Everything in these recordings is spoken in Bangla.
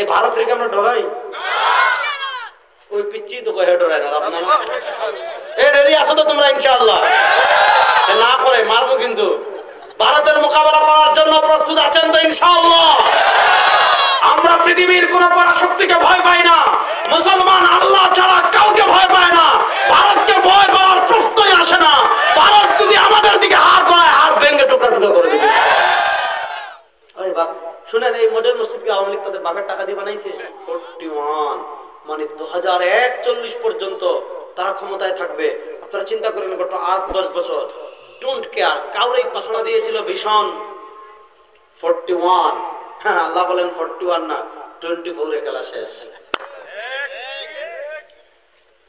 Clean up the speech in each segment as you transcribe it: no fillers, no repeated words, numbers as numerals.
এই ভারত থেকে আমরা ডরাই? ওই পিচ্ছি তো কয়ে ডরাই না আপনারা। এই রেডি আছো তো তোমরা ইনশাআল্লাহ? না করে মারবো কিন্তু। ভারতের মোকাবেলা করার জন্য প্রস্তুত আছেন তো ইনশাআল্লাহ? আমরা পৃথিবীর কোন পরাশক্তিকে ভয় পাই না। মুসলমান আল্লাহ ছাড়া কাউকে ভয় পায় না। ভারতকে ভয় পাওয়ার প্রশ্নই আসে না। ভারত যদি আমাদের দিকে হাত পায়, হাত ভেঙে টুকরা টুকরা করে দেবে। আরে বাপ, শুনেন, এই মডেল মসজিদকে আওয়ামী লীগ তাদের বাপের টাকা দিয়ে বানাইছে। 41 মানে 2041 পর্যন্ত তারা ক্ষমতায় থাকবে। আপনারা চিন্তা করেন, গত 8-10 বছর ডোন্ট কেয়ার, কাউরেই ঘোষণা দিয়েছিল ভীষণ 41। হ্যাঁ, আল্লাহ বলেন 41 না, 24 খেলা শেষ।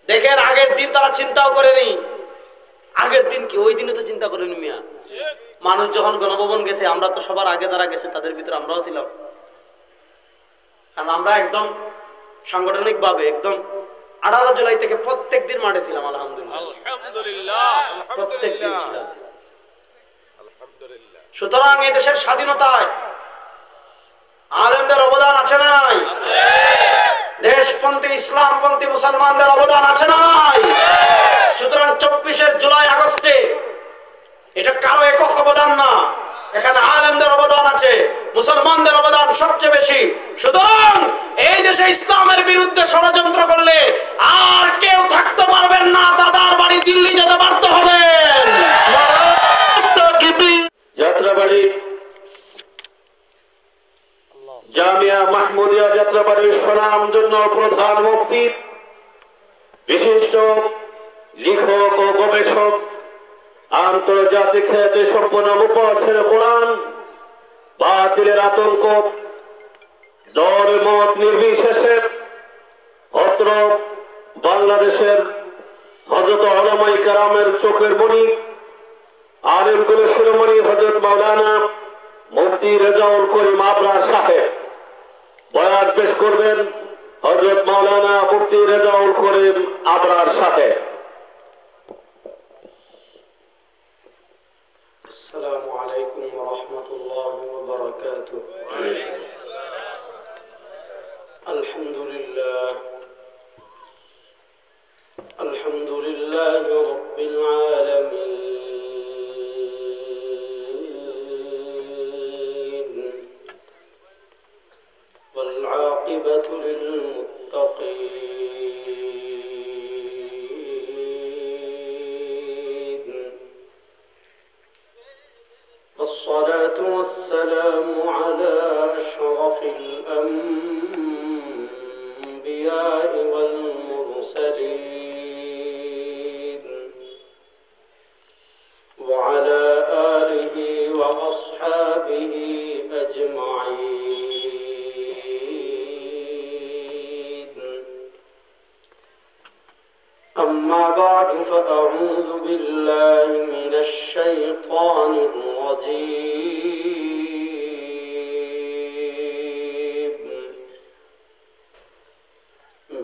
দেখেন, আগের দিন তারা চিন্তাও করেনি। আগের দিন কি, ওই দিনে তো চিন্তা করেনি মিয়া। মানুষ যখন গণভবন গেছে, আমরা তো সবার আগে যারা গেছে তাদের ভিতরে আমরাও ছিলাম। কারণ আমরা একদম সাংগঠনিক ভাবে একদম 18 জুলাই থেকে প্রত্যেক দিন মাঠে ছিলাম। আলহামদুলিল্লাহ, প্রত্যেক দিন ছিলাম। সুতরাং এই দেশের স্বাধীনতায় আলেমদের অবদান আছে না নাই? দেশপন্থী ইসলামপন্থী মুসলমানদের অবদান আছে না নাই? সুতরাং 24 জুলাই আগস্টে এটা কারো একক অবদান না, এখানে আলেমদের অবদান আছে, মুসলমানদের অবদান সবচেয়ে বেশি। সুতরাং এই দেশে ইসলামের বিরুদ্ধে ষড়যন্ত্র করলে আর কেউ থাকতে পারবেন না, দাদার বাড়ি দিল্লি যেতে বাধ্য হবেন। যাত্রাবাড়ি জামিয়া মাহমুদিয়া যাত্রাবাড়ির সুনাম জন্য প্রধান মুফতি, বিশিষ্ট লেখক ও গবেষক, আন্তর্জাতিক খ্যাতি সম্পন্ন মুফাসসির কোরআন, বাতিলের আতঙ্ক দল মত নির্বিশেষে অত্র বাংলাদেশের হযরত উলামায়ে কেরামের চোখের মণি, আলেম কুলের শিরোমণি হযরত মাওলানা মুফতি রেজাউল করিম আবরার সাহেব বয়ান পেশ করবেন। হযরত মাওলানা মুফতি রেজাউল করিম আবরার সাহেব। আসসালামু আলাইকুম ওয়া রাহমাতুল্লাহি ওয়া বারাকাতুহু। আলহামদুলিল্লাহ, আলহামদুলিল্লাহি রাব্বিল আলামিন ওয়াল আকিবাতু লিল মুত্তাকিন। والصلاة والسلام على أشرف الأنبياء والمرسلين وعلى آله وأصحابه أجمعين. أما بعد، فأعوذ بالله من الشيطان الرجيم.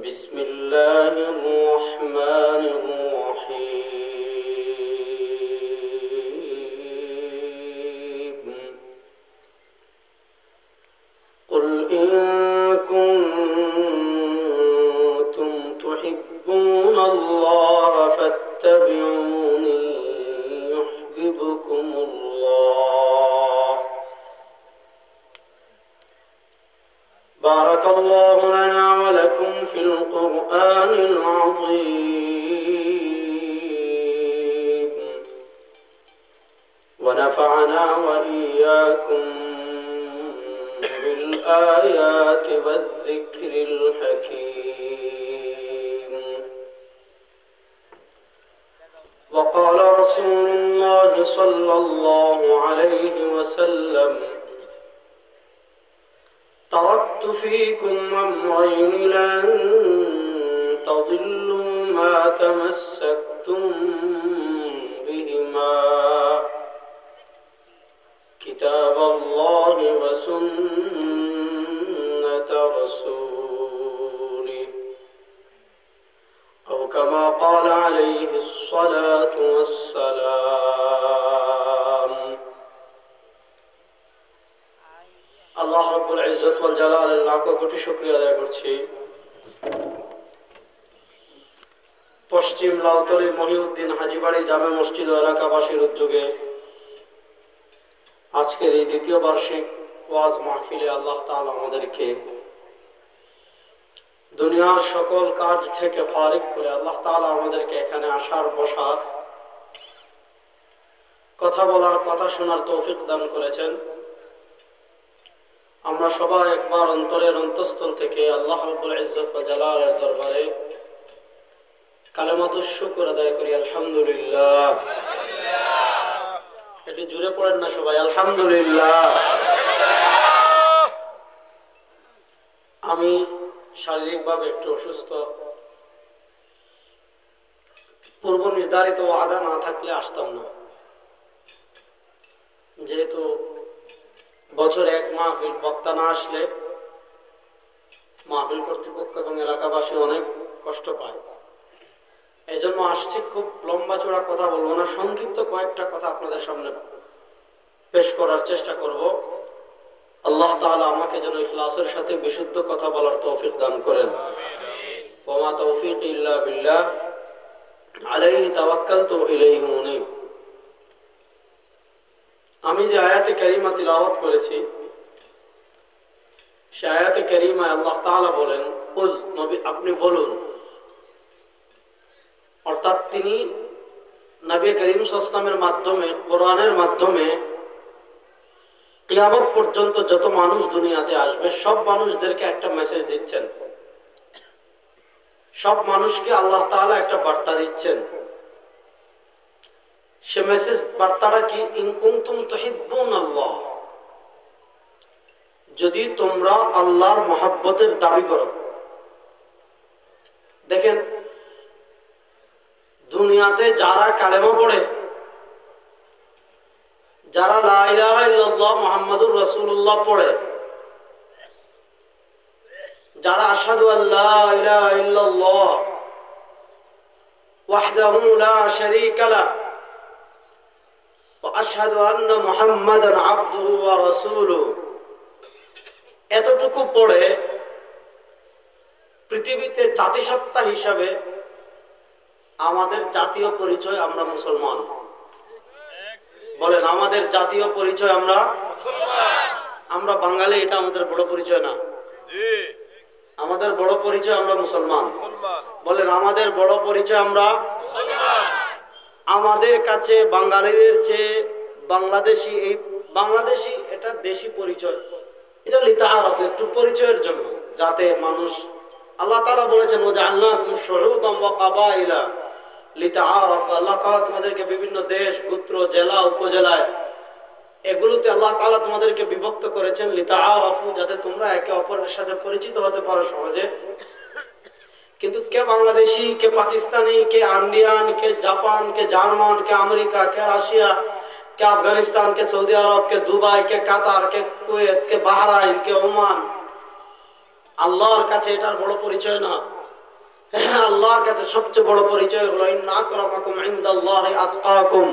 بسم الله الرحمن الرحيم. قل إن كنتم تحبون الله فاتبعوني يحببكم الله. بارك الله لنا ولكم في القرآن العظيم، ونفعنا وإياكم بالآيات والذكر الحكيم. وقال رسول الله صلى الله عليه وسلم: تركت فيكم أمرين لن تضلوا ما تمسكتم بهما، كتاب الله وسنة رسوله، أو كما قال عليه الصلاة والسلام. আল্লাহ রাব্বুল ইজ্জত ওয়াল জালালের লাখো কোটি শুকরিয়া আদায় করছি। পশ্চিম লাউতলী মহিউদ্দিন হাজীবাড়ি জামে মসজিদ ও এলাকাবাসীর উদ্যোগে আজকের এই দ্বিতীয় বার্ষিক ওয়াজ মাহফিলে আল্লাহ তাআলা আমাদেরকে দুনিয়ার সকল কাজ থেকে ফারিগ করে আল্লাহ তাআলা আমাদেরকে এখানে আসার বসার, কথা বলার, কথা শোনার তৌফিক দান করেছেন। আমরা সবাই একবার অন্তরের অন্তঃস্থল থেকে আল্লাহ রাব্বুল ইজ্জত ওয়াল জালালের দরবারে কালেমাতুশ শুকর আদায় করি, আলহামদুলিল্লাহ। একটু জোরে পড়েন না সবাই, আলহামদুলিল্লাহ। আমি শারীরিকভাবে একটু অসুস্থ, পূর্ব নির্ধারিত ওয়াদা না থাকলে আসতাম না। যেহেতু বছরে এক মাহফিল, বক্তা না আসলে মাহফিল কর্তৃপক্ষ এবং এলাকাবাসী অনেক কষ্ট পায়, এই জন্য আসছি। খুব লম্বা চড়া কথা বলবো না, সংক্ষিপ্ত কয়েকটা কথা আপনাদের সামনে পেশ করার চেষ্টা করব। আল্লাহ তাআলা আমাকে যেন ইখলাসের সাথে বিশুদ্ধ কথা বলার তৌফিক দান করেন। ওয়া মা তাওফীকি ইল্লা বিল্লাহ, আলাইহি তাওয়াক্কালতু ওয়া ইলাইহি উনীব। আমি যে আয়াতে কারিমা তিলাওয়াত করেছি, সে আয়াতে কারিমায় আল্লাহ তাআলা বলেন, কুল, নবী আপনি বলুন। অর্থাৎ তিনি নবী করিম সাল্লাল্লাহু আলাইহি ওয়াসাল্লামের মাধ্যমে, কোরআনের মাধ্যমে কিয়ামত পর্যন্ত যত মানুষ দুনিয়াতে আসবে সব মানুষদেরকে একটা মেসেজ দিচ্ছেন, সব মানুষকে আল্লাহ তাআলা একটা বার্তা দিচ্ছেন। সে মেসেজ বার্তাটা কি? ইন কুনতুম তুহিব্বুনাল্লাহ, যদি তোমরা আল্লাহর মহব্বতের দাবি করো। দেখেন, দুনিয়াতে যারা কালেমা পড়ে, যারা লা ইলাহা ইল্লাল্লাহ মুহাম্মাদুর রাসূলুল্লাহ পড়ে, যারা আশহাদু আল্লা ইলাহা ইল্লাল্লাহ ওয়াহদাহু লা শারীকা লাহু ওয়া আশহাদু আন্না মুহাম্মাদান আবদুহু ওয়া রাসূলুহু, এতটুকু পড়ে পৃথিবীতে জাতিসত্তা হিসাবে আমাদের জাতীয় পরিচয় আমরা মুসলমান। বলেন, আমাদের জাতীয় পরিচয় আমরা মুসলমান, আমরা বাঙালি। এটা আমাদের বড় পরিচয় না? আমাদের বড় পরিচয় আমরা মুসলমান। বলেন, আমাদের বড় পরিচয় আমরা মুসলমান। আমাদের কাছে বাঙালিদের চেয়ে বাংলাদেশি, এই বাংলাদেশি এটা দেশি পরিচয়, এটা লিতাআরাফ, একটু পরিচয়ের জন্য, যাতে মানুষ, আল্লাহ তাআলা বলেছেন ওয়াজআলনাকুম শুউবান ওয়া কাবাইলা লিতাআরাফ, আল্লাহ তাআলা তোমাদেরকে বিভিন্ন দেশ, গোত্র, জেলা, উপজেলায়, এগুলোতে আল্লাহ তাআলা তোমাদেরকে বিভক্ত করেছেন লিতাআরাফু, যাতে তোমরা একে অপরের সাথে পরিচিত হতে পারো সহজে। কিন্তু কে বাংলাদেশি, কে পাকিস্তানি, কে ইন্ডিয়ান, কে জাপান, কে জার্মান, কে আমেরিকা, কে রাশিয়া, কে আফগানিস্তান, কে সৌদি আরব, কে দুবাই, কে কাতার, কে কুয়েত, কে বাহরাইন, কে ওমান, আল্লাহর কাছে এটার বড় পরিচয় না। আল্লাহর কাছে সবচেয়ে বড় পরিচয় হলো ইন্না আকরামাকুম ইনদাল্লাহি আতকাকুম,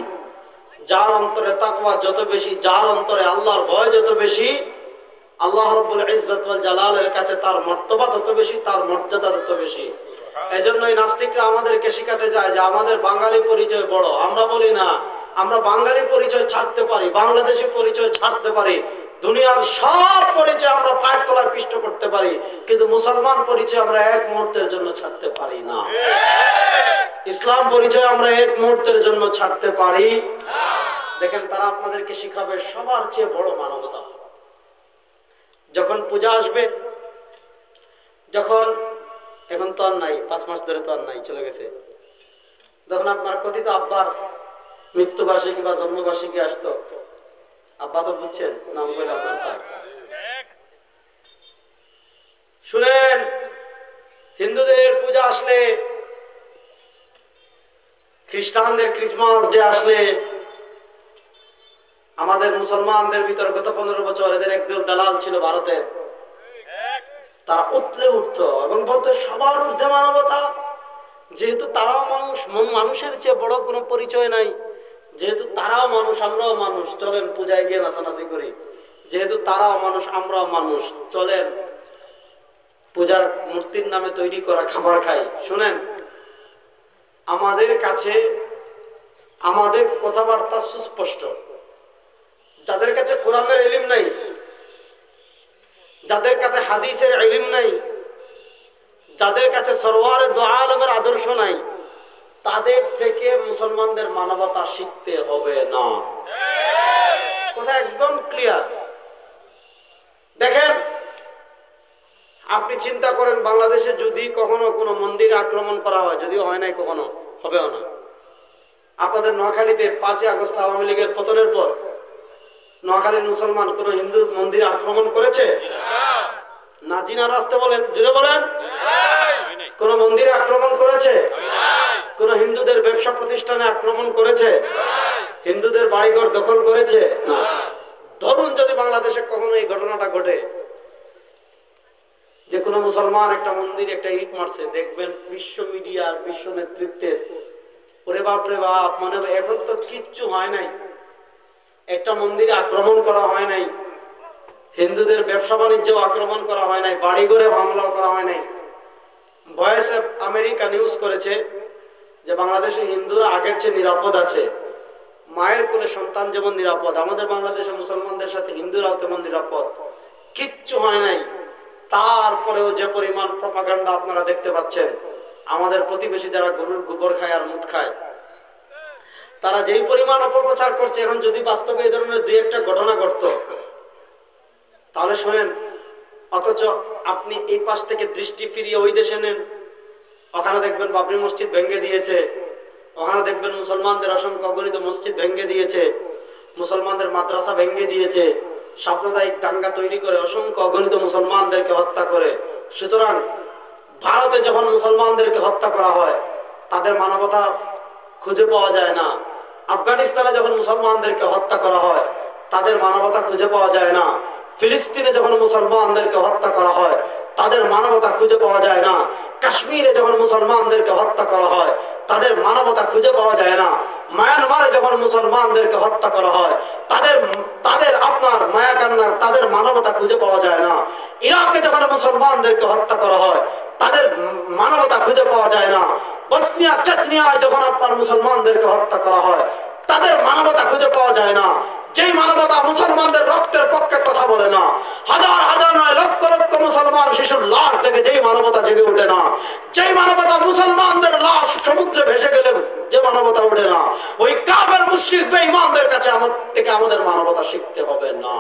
যার অন্তরে তাকওয়া যত বেশি, যার অন্তরে আল্লাহর ভয় যত বেশি, আল্লাহ রাব্বুল ইজ্জত ওয়াল জালালের কাছে তার মর্তবা তত বেশি, তার মর্যাদা তত বেশি। এজন্যই নাস্তিকরা আমাদেরকে শিখাতে যায় যে আমাদের বাঙালি পরিচয় বড়। আমরা বলি না, আমরা বাঙালি পরিচয় ছাড়তে পারি, বাংলাদেশি পরিচয় ছাড়তে পারি, দুনিয়ার সব পরিচয় আমরা পায়ের তলায় পিষ্ট করতে পারি, কিন্তু মুসলমান পরিচয় আমরা এক মুহূর্তের জন্য ছাড়তে পারি না। ইসলাম পরিচয় আমরা এক মুহূর্তের জন্য ছাড়তে পারি না। দেখেন, তারা আপনাদেরকে শিখাবে সবার চেয়ে বড় মানবতা। যখন পূজা আসবে, যখন, এখন তো আর নাই, 5 মাস ধরে তো আর নাই, চলে গেছে, যখন আপনার কথিত আব্বার মৃত্যুবার্ষিকী বা জন্মবার্ষিকী আসতো, আব্বা তো বুঝছেন, নাম বলে আপনার তাই শুনেন, হিন্দুদের পূজা আসলে, খ্রিস্টানদের ক্রিসমাস ডে আসলে, আমাদের মুসলমানদের ভিতরে গত 15 বছর এদের একদল দালাল ছিল ভারতের, তারা উতলে উঠতো এবং বলতো সবার ঊর্ধ্বে মানবতা। যেহেতু তারাও মানুষ, মানুষের চেয়ে বড় কোনো পরিচয় নাই, যেহেতু তারাও মানুষ, আমরাও মানুষ, চলেন পূজায় গিয়ে নাচানাচি করি। যেহেতু তারাও মানুষ আমরাও মানুষ, চলেন পূজার মূর্তির নামে তৈরি করা খাবার খাই। শুনেন, আমাদের কাছে আমাদের কথাবার্তা সুস্পষ্ট। যাদের কাছে কোরআনের ইলম নাই, যাদের কাছে হাদিসের ইলম নাই, যাদের কাছে সরওয়ারে দু আলমের আদর্শ নাই, তাদের থেকে মুসলমানদের মানবতা শিখতে হবে না। কথা একদম ক্লিয়ার। দেখেন, আপনি চিন্তা করেন, বাংলাদেশে যদি কখনো কোনো মন্দির আক্রমণ করা হয়, যদিও হয় নাই, কখনো হবেও না। আপনাদের নোয়াখালীতে 5 আগস্ট আওয়ামী লীগের পতনের পর নোয়াখালীর মুসলমান কোন হিন্দু মন্দিরে আক্রমণ করেছে? না। জিনার রাস্তা বলেন, জুড়ে বলেন, কোন মন্দিরে আক্রমণ করেছে? কোন হিন্দুদের ব্যবসা প্রতিষ্ঠানে আক্রমণ করেছে? হিন্দুদের বাড়িঘর দখল করেছে? না। ধরুন যদি বাংলাদেশে কখনো এই ঘটনাটা ঘটে যে কোনো মুসলমান একটা মন্দিরে একটা ইট মারছে, দেখবেন বিশ্ব মিডিয়ার, বিশ্ব নেতৃত্বের ওরে বাপ রে বাপ, মানে এখন তো কিচ্ছু হয় নাই, একটা মন্দিরে আক্রমণ করা হয় নাই, হিন্দুদের ব্যবসা বাণিজ্য আক্রমণ করা হয় নাই, বাড়িঘরে হামলা করা হয় নাই। ভয়েস অফ আমেরিকা নিউজ করেছে যে বাংলাদেশে হিন্দুরা আগের চেয়ে নিরাপদ আছে। মায়ের কোলে সন্তান যেমন নিরাপদ, আমাদের বাংলাদেশে মুসলমানদের সাথে হিন্দুরাও তেমন নিরাপদ। কিচ্ছু হয় নাই। তারপরেও যে পরিমাণ প্রপাগান্ডা আপনারা দেখতে পাচ্ছেন, আমাদের প্রতিবেশী যারা গরুর গোবর খায় আর মুদ খায়, তারা যেই পরিমাণ অপপ্রচার করছে, এখন যদি বাস্তবে এই ধরনের 2-1টা ঘটনা ঘটতো তাহলে শোনেন, অথচ আপনি এই পাশ থেকে দৃষ্টি ফিরিয়ে ওই দেশে নেন, ওখানে দেখবেন বাবরি মসজিদ ভেঙে দিয়েছে, ওখানে দেখবেন মুসলমানদের অসংখ্য অগণিত মসজিদ ভেঙে দিয়েছে, মুসলমানদের মাদ্রাসা ভেঙে দিয়েছে, সাম্প্রদায়িক দাঙ্গা তৈরি করে অসংখ্য অগণিত মুসলমানদেরকে হত্যা করে। সুতরাং ভারতে যখন মুসলমানদেরকে হত্যা করা হয়, তাদের মানবতা খুঁজে পাওয়া যায় না। আফগানিস্তানে যখন মুসলমানদেরকে হত্যা করা হয়, তাদের মানবতা খুঁজে পাওয়া যায় না। ফিলিস্তিনে যখন মুসলমানদেরকে হত্যা করা হয়, তাদের মানবতা খুঁজে পাওয়া যায় না। কাশ্মীরে যখন মুসলমানদেরকে হত্যা করা হয়, তাদের মানবতা খুঁজে পাওয়া যায় না। মায়ানমারে যখন মুসলমানদেরকে হত্যা করা হয়, তাদের আপনার মায়া কান্না, তাদের মানবতা খুঁজে পাওয়া যায় না। ইরাকে যখন মুসলমানদেরকে হত্যা করা হয়, তাদের মানবতা খুঁজে পাওয়া যায় না। বসনিয়া চেচনিয়ায় যখন আপনার মুসলমানদেরকে হত্যা করা হয়, তাদের মানবতা খুঁজে পাওয়া যায় না। যেই মানবতা মুসলমানদের রক্তের পক্ষে কথা বলে না, হাজার হাজার নয় লক্ষ লক্ষ মুসলমান শিশুর লাশ দেখে যেই মানবতা জেগে ওঠে না, যেই মানবতা মুসলমানদের লাশ সমুদ্রে ভেসে গেলে যে মানবতা ওঠে না, ওই কাফের মুশরিক বেঈমানদের কাছে আমাদের মানবতা শিখতে হবে না।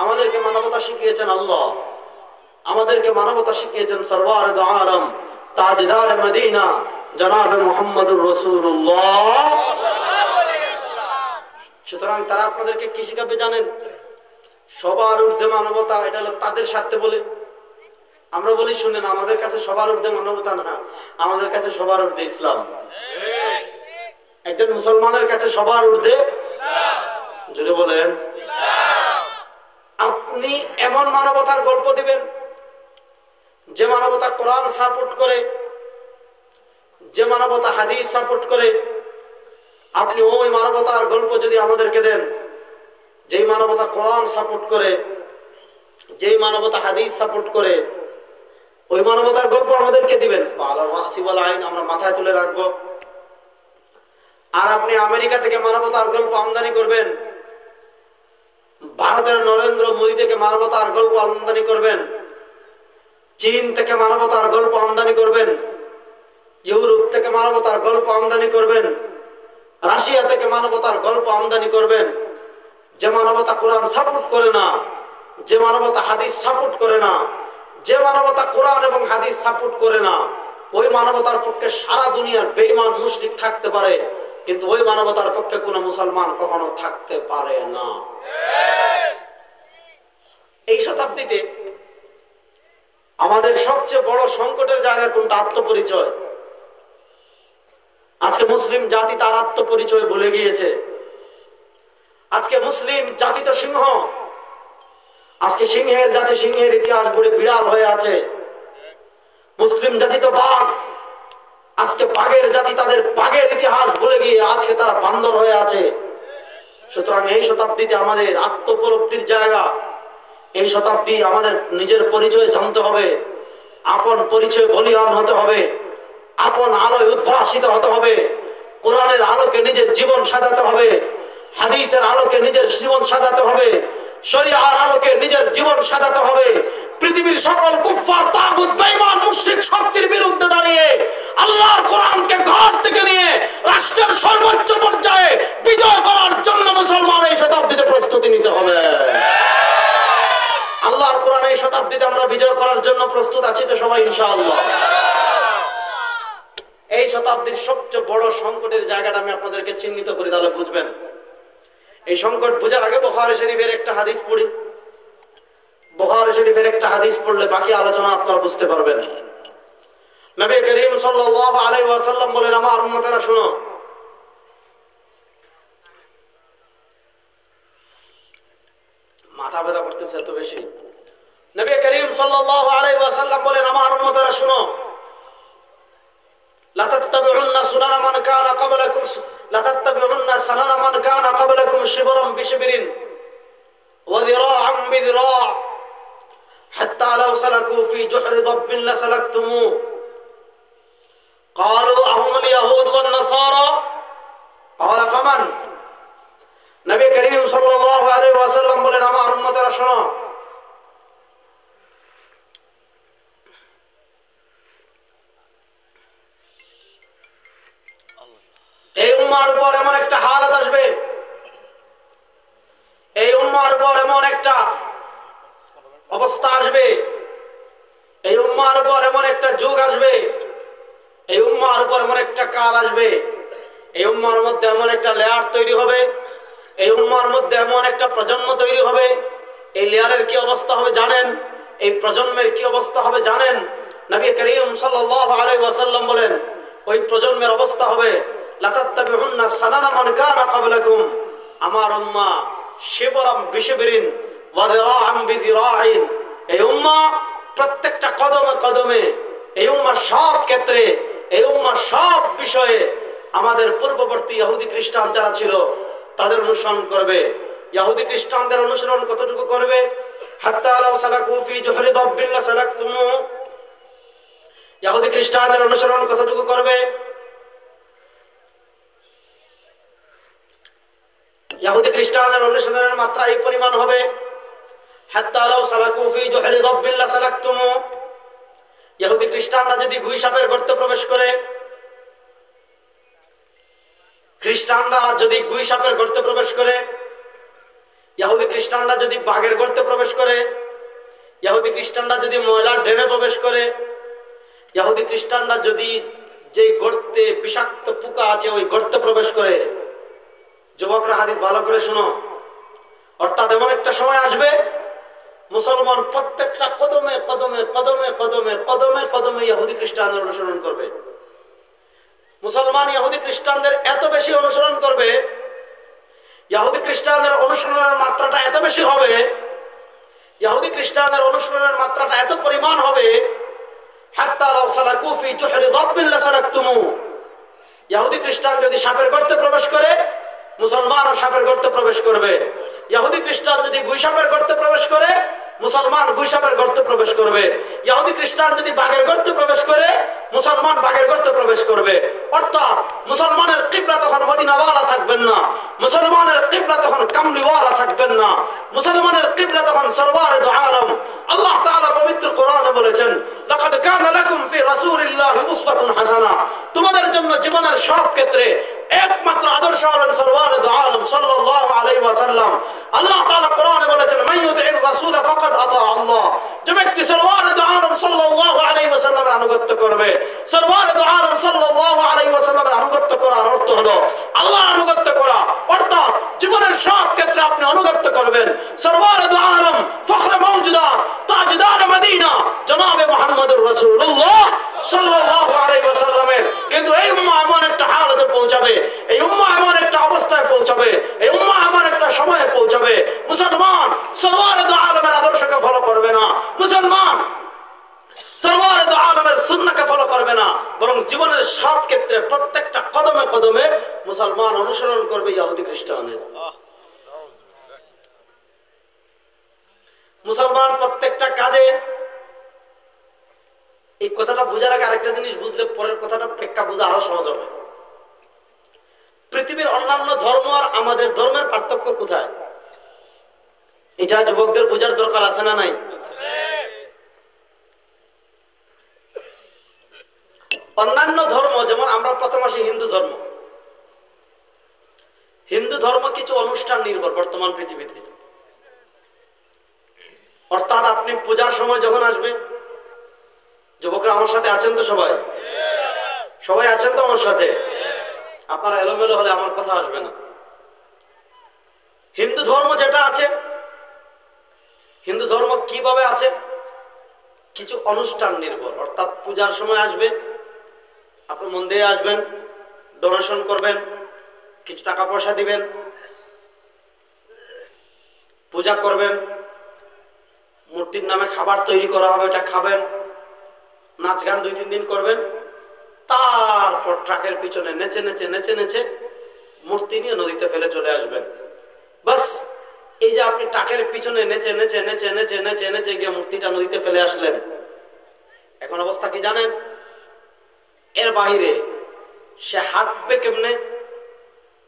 আমাদেরকে মানবতা শিখিয়েছেন আল্লাহ, আমাদেরকে মানবতা শিখিয়েছেন সরওয়ার দু আলম তাজদার মদিনা জনাব মুহাম্মদুর রাসূলুল্লাহ। সুতরাং তারা আপনাদেরকে কি শিখাবে জানেন? সবার ঊর্ধ্বে মানবতা, এটা হলো তাদের স্বার্থে বলে। আমরা বলি শুনেন, আমাদের কাছে সবার ঊর্ধ্বে মানবতা না, আমাদের কাছে সবার ঊর্ধ্বে ইসলাম। একজন মুসলমানের কাছে সবার ঊর্ধ্বে ইসলাম। জোরে বলেন ইসলাম। আপনি এমন মানবতার গল্প দিবেন যে মানবতা কোরআন সাপোর্ট করে, যে মানবতা হাদিস সাপোর্ট করে। আপনি ওই মানবতার গল্প যদি আমাদেরকে দেন, যেই মানবতা কোরআন সাপোর্ট করে, যেই মানবতা হাদিস সাপোর্ট করে, ওই মানবতার গল্প আমাদেরকে দিবেন, আমরা মাথায় তুলে রাখবো। আর আপনি আমেরিকা থেকে মানবতার গল্প আমদানি করবেন, ভারতের নরেন্দ্র মোদী থেকে মানবতার গল্প আমদানি করবেন, চীন থেকে মানবতার গল্প আমদানি করবেন, ইউরোপ থেকে মানবতার গল্প আমদানি করবেন, রাশিয়া থেকে মানবতার গল্প আমদানি করবেন। যে মানবতা কোরআন সাপোর্ট করে না, যে মানবতা হাদিস সাপোর্ট করে না, যে মানবতা কোরআন এবং হাদিস সাপোর্ট করে না, ওই মানবতার পক্ষে সারা দুনিয়ার বেঈমান মুশরিক থাকতে পারে, কিন্তু ওই মানবতার পক্ষে কোনো মুসলমান কখনো থাকতে পারে না। এই শতাব্দীতে আমাদের সবচেয়ে বড় সংকটের জায়গা কোনটা? আত্মপরিচয়। আজকে মুসলিম জাতি তার আত্মপরিচয় ভুলে গিয়েছে। আজকে মুসলিম জাতি তো সিংহ, আজকে সিংহের জাতি সিংহের ইতিহাস বলে বিড়াল হয়ে আছে। মুসলিম জাতি তো বাঘ, আজকে বাঘের জাতি তাদের বাঘের ইতিহাস ভুলে গিয়ে আজকে তারা বান্দর হয়ে আছে। সুতরাং এই শতাব্দীতে আমাদের আত্মোপলব্ধির জায়গা, এই শতাব্দী আমাদের নিজের পরিচয় জানতে হবে, আপন পরিচয় বলিয়ান হতে হবে, আপন আলোয় উদ্ভাসিত হতে হবে, কোরআনের আলোকে নিজের জীবন সাজাতে হবে, হাদিসের আলোকে নিজের জীবন সাজাতে হবে, শরিয়ার আলোকে নিজের জীবন সাজাতে হবে। পৃথিবীর সকল কুফফার তাগুত বেঈমান মুশরিক শক্তির বিরুদ্ধে দাঁড়িয়ে আল্লাহর কোরআনকে ঘর থেকে নিয়ে রাষ্ট্রের সর্বোচ্চ পর্যায়ে বিজয় করার জন্য মুসলমান এই শতাব্দীতে প্রস্তুতি নিতে হবে। আল্লাহর কোরআন এই শতাব্দীতে আমরা বিজয় করার জন্য প্রস্তুত আছি তো সবাই ইনশাআল্লাহ? এই শতাব্দীর সবচেয়ে বড় সংকটের জায়গাটা আমি আপনাদেরকে চিহ্নিত করি, তাহলে বুঝবেন। এই সংকট বোঝার আগে বুখারী শরীফের একটা হাদিস পড়ি। বুখারী শরীফের একটা হাদিস পড়লে বাকি আলোচনা আপনারা বুঝতে পারবেন। নবী করিম সাল্লাল্লাহু আলাইহি ওয়াসাল্লাম বলেন, আমার উম্মতেরা শুনো, মাথা ব্যথা করতেছে এত বেশি। নবী করিম সাল্লাল্লাহু আলাইহি ওয়াসাল্লাম বলেন, আমার উম্মতেরা শুনো, লা তাত্তাবিউন্না সুনানা মান কানা ক্বাবলাকুম লা তাত্তাবিউন্না সানানা মান কানা ক্বাবলাকুম শিবরান বিশিবরিন ওয়া যিরাআন বিযিরা' হাত্তা লাউ সালাকু ফি জুহরি যাব্বিন লাসালাকতুমু ক্বালু আহুমুল ইয়াহুদ ওয়ান নাসারা ক্বালা ফামান। নবী করিম সাল্লাল্লাহু আলাইহি ওয়াসাল্লাম বলেন, আমার উম্মতেরা শোনো, এই উম্মার উপর এমন একটা হালাত আসবে, এই উম্মার উপর এমন একটা অবস্থা আসবে, এই উম্মার উপর এমন একটা যুগ আসবে, এই উম্মার উপর এমন একটা কাল আসবে, এই উম্মার মধ্যে এমন একটা লেয়ার তৈরি হবে, এই উম্মার মধ্যে এমন একটা প্রজন্ম তৈরি হবে। এই লেয়ারের কি অবস্থা হবে জানেন? এই প্রজন্মের কি অবস্থা হবে জানেন? নবী করিম সাল্লাল্লাহু আলাইহি ওয়াসাল্লাম বলেন, ওই প্রজন্মের অবস্থা হবে লা তাত্তাবিউন্না সানানা মান কানা ক্বাবলাকুম, আমার উম্মাহ শিবরাম বিশিবরিন ওয়া যিরাআন বিযিরা'ইন, এই উম্মাহ প্রত্যেকটা কদমে কদমে, এই উম্মাহ সব ক্ষেত্রে, এই উম্মাহ সব বিষয়ে আমাদের পূর্ববর্তী ইহুদি খ্রিস্টান যারা ছিল তাদের অনুসরণ করবে। ইহুদি খ্রিস্টানদের অনুসরণ কতটুকু করবে? হাত্তা লাউ সালাকু ফি জুহরি যাব্বিন লাসালাকতুমু, ইহুদি খ্রিস্টানদের অনুসরণ কতটুকু করবে? ইহুদি খ্রিস্টানদের অনুসরণের মাত্রা এই পরিমাণ হবে, হাত্তা লাউ সালাকু ফি জুহরি যাব্বিন লাসালাকতুমু, ইহুদি খ্রিস্টানরা যদি গুই সাপের গর্তে প্রবেশ করে, খ্রিস্টানরা যদি গুই সাপের গর্তে প্রবেশ করে, ইহুদি খ্রিস্টানরা যদি বাঘের গর্তে প্রবেশ করে, ইহুদি খ্রিস্টানরা যদি ময়লার ড্রেনে প্রবেশ করে, ইহুদি খ্রিস্টানরা যদি যে গর্তে বিষাক্ত পোকা আছে ওই গর্তে প্রবেশ করে, যুবকরা হাদিস ভালো করে শোনো, অর্থাৎ এমন একটা সময় আসবে মুসলমান প্রত্যেকটা কদমে কদমে কদমে কদমে কদমে কদমে ইহুদি খ্রিস্টানদের অনুসরণ করবে। মুসলমান ইহুদি খ্রিস্টানদের এত বেশি অনুসরণ করবে, ইহুদি খ্রিস্টানদের অনুসরণের মাত্রাটা এত বেশি হবে, ইহুদি খ্রিস্টানদের অনুসরণের মাত্রাটা এত পরিমাণ হবে, হাত্তা লাউ সালাকু ফি জুহরি যাব্বিন লাসালাকতুমু, ইহুদি খ্রিস্টান যদি সাপের গর্তে প্রবেশ করে, মুসলমানও সাপের গর্তে প্রবেশ করবে। ইহুদি খ্রিস্টান যদি গুই সাপের গর্তে প্রবেশ করে, মুসলমান গুই সাপের গর্তে প্রবেশ করবে। ইহুদি খ্রিস্টান যদি বাঘের গর্তে প্রবেশ করে, মুসলমান বাঘের গর্তে প্রবেশ করবে। অর্থাৎ মুসলমানের কিবলা তখন মদিনাওয়ালা থাকবেন না, মুসলমানের কিবলা তখন কামলিওয়ালা থাকবেন না, মুসলমানের কিবলা তখন সরওয়ারে দু আলম। আল্লাহ তাআলা পবিত্র কোরআনে বলেছেন, লাকাদ কানা লাকুম ফি রাসূলিল্লাহি উসওয়াতুন হাসানাহ, তোমাদের জন্য জীবনের সব ক্ষেত্রে একমাত্র আদর্শ হলেন সরওয়ারে দু আলম সাল্লাল্লাহু আলাইহি ওয়াসাল্লাম। আল্লাহ তাআলা কোরআনে বলেছেন, মান ইউতি'র রাসূল ফাকাদ আতা আল্লাহ, যে ব্যক্তি সরওয়ারে দু আলম সাল্লাল্লাহু আলাইহি ওয়াসাল্লামের আনুগত্য করবে, সরওয়ারে দু আলম সাল্লাল্লাহু আলাইহি ওয়াসাল্লামের আনুগত্য করার অর্থ হলো আল্লাহর আনুগত্য করা। অর্থাৎ জীবনের সব ক্ষেত্রে আপনি আনুগত্য করবেন সরওয়ারে দু আলম, ফখরে মওজুদাত, তাজদার মদিনা জনাবে মুহাম্মদুর রাসূলুল্লাহ সাল্লাল্লাহু আলাইহি ওয়াসাল্লামের। কিন্তু এই উম্মাহ এমন একটা হালতে পৌঁছাবে, এই উম্মাহ এমন একটা অবস্থায় পৌঁছাবে, এই উম্মাহ এমন একটা সময়ে পৌঁছাবে, মুসলমান সরওয়ারে দু আলমের আদর্শকে ফলো করবে না, মুসলমান সরওয়ারে দু আলমের সুন্নাহকে ফলো করবে না, বরং জীবনের সব ক্ষেত্রে প্রত্যেকটা কদমে কদমে মুসলমান অনুসরণ করবে ইহুদি খ্রিস্টানের। মুসলমান প্রত্যেকটা কাজে, এই কথাটা বোঝার আগে আরেকটা জিনিস বুঝলে পরের কথাটা ব্যাখ্যা বোঝা আরো সহজ হবে। পৃথিবীর অন্যান্য ধর্ম আর আমাদের ধর্মের পার্থক্য কোথায়? এটা যুবকদের বোঝার দরকার আছে না নাই? অন্যান্য ধর্ম, যেমন আমরা প্রথম আসি হিন্দু ধর্ম। হিন্দু ধর্ম কিছু অনুষ্ঠান নির্ভর বর্তমান পৃথিবীতে। অর্থাৎ আপনি পূজার সময় যখন আসবে, যুবকরা আমার সাথে আছেন তো? সবাই সবাই আছেন তো আমার সাথে? আপনারা এলোমেলো হলে আমার কথা আসবে না। হিন্দু ধর্ম যেটা আছে, হিন্দু ধর্ম কিভাবে আছে? কিছু অনুষ্ঠান নির্ভর। অর্থাৎ পূজার সময় আসবে, আপনি মন্দিরে আসবেন, ডোনেশন করবেন, কিছু টাকা পয়সা দিবেন, পূজা করবেন, মূর্তির নামে খাবার তৈরি করা হবে, এটা খাবেন, নাচ গান 2-3 দিন করবেন, তারপর ট্রাকের পিছনে নেচে নেচে নেচে নেচে মূর্তি নিয়ে নদীতে ফেলে চলে আসবেন। বাস, এই যে আপনি ট্রাকের পিছনে নেচে নেচে নেচে নেচে নেচে নেচে গিয়ে মূর্তিটা নদীতে ফেলে আসলেন, এখন অবস্থা কি জানেন? এর বাইরে সে হাঁটবে কেমনে?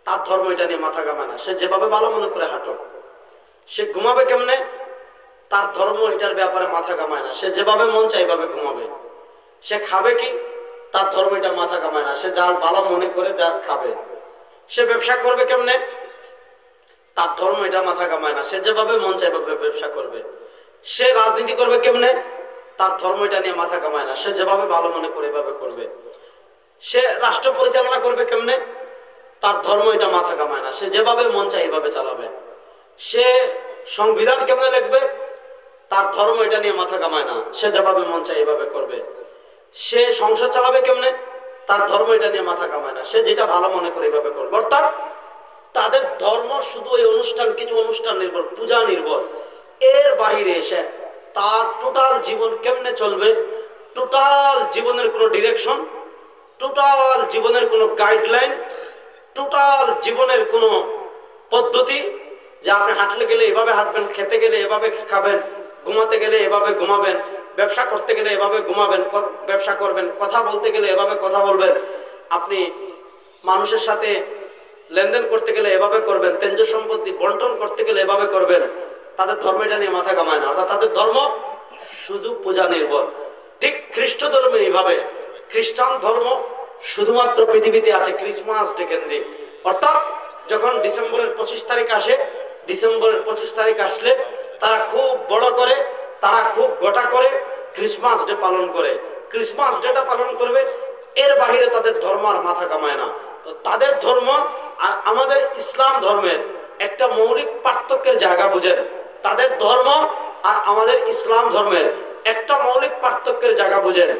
তার ধর্ম এটা নিয়ে মাথা ঘামায় না। সে যেভাবে ভালো মনে করে হাঁটুক। সে ঘুমাবে কেমনে? তার ধর্ম এটার ব্যাপারে মাথা ঘামায় না। সে যেভাবে মন চায় এইভাবে ঘুমাবে। সে খাবে কি? তার ধর্ম এটা মাথা ঘামায় না। সে যার ভালো মনে করে যা খাবে। সে ব্যবসা করবে কেমনে? তার ধর্ম এটা মাথা ঘামায় না। সে যেভাবে মন চায় এভাবে ব্যবসা করবে। সে রাজনীতি করবে কেমনে? তার ধর্ম এটা নিয়ে মাথা ঘামায় না। সে যেভাবে ভালো মনে করে এভাবে করবে। সে রাষ্ট্র পরিচালনা করবে কেমনে? তার ধর্ম এটা মাথা ঘামায় না। সে যেভাবে মন চায় এইভাবে চালাবে। সে সংবিধান কেমনে লিখবে? তার ধর্ম এটা নিয়ে মাথা ঘামায় না। সে যেভাবে মন চায় এইভাবে করবে। সে সংসদ চালাবে কেমনে? তার ধর্ম এটা নিয়ে মাথা ঘামায় না। সে যেটা ভালো মনে করে এইভাবে করবে। অর্থাৎ তাদের ধর্ম শুধু এই অনুষ্ঠান, কিছু অনুষ্ঠান নির্ভর, পূজা নির্ভর। এর বাহিরে এসে তার টোটাল জীবন কেমনে চলবে, টোটাল জীবনের কোনো ডিরেকশন, টোটাল জীবনের কোনো গাইডলাইন, টোটাল জীবনের কোনো পদ্ধতি, যে আপনি হাঁটলে গেলে এভাবে হাঁটবেন, খেতে গেলে এভাবে খাবেন, ঘুমাতে গেলে এভাবে ঘুমাবেন, ব্যবসা করতে গেলে এভাবে ঘুমাবেন, ব্যবসা করবেন, কথা বলতে গেলে এভাবে কথা বলবেন, আপনি মানুষের সাথে লেনদেন করতে গেলে এভাবে করবেন, তেজ সম্পত্তি বন্টন করতে গেলে এভাবে করবেন। তাদের ধর্ম এটা নিয়ে মাথা ঘামায় না। অর্থাৎ তাদের ধর্ম শুধু পূজা নির্ভর। ঠিক খ্রিস্ট ধর্মে এইভাবে। খ্রিস্টান ধর্ম শুধুমাত্র পৃথিবীতে আছে ক্রিসমাস ডে কেন্দ্রিক। অর্থাৎ যখন ডিসেম্বরের 25 তারিখ আসে, ডিসেম্বরের 25 তারিখ আসলে তারা খুব বড় করে, তারা খুব গোটা করে ক্রিসমাস ডে পালন করে। ক্রিসমাস ডেটা পালন করবে। এর বাহিরে তাদের ধর্ম আর মাথা ঘামায় না। তো তাদের ধর্ম আর আমাদের ইসলাম ধর্মের একটা মৌলিক পার্থক্যের জায়গা বুঝেন। তাদের ধর্ম আর আমাদের ইসলাম ধর্মের একটা মৌলিক পার্থক্যের জায়গা বুঝেন।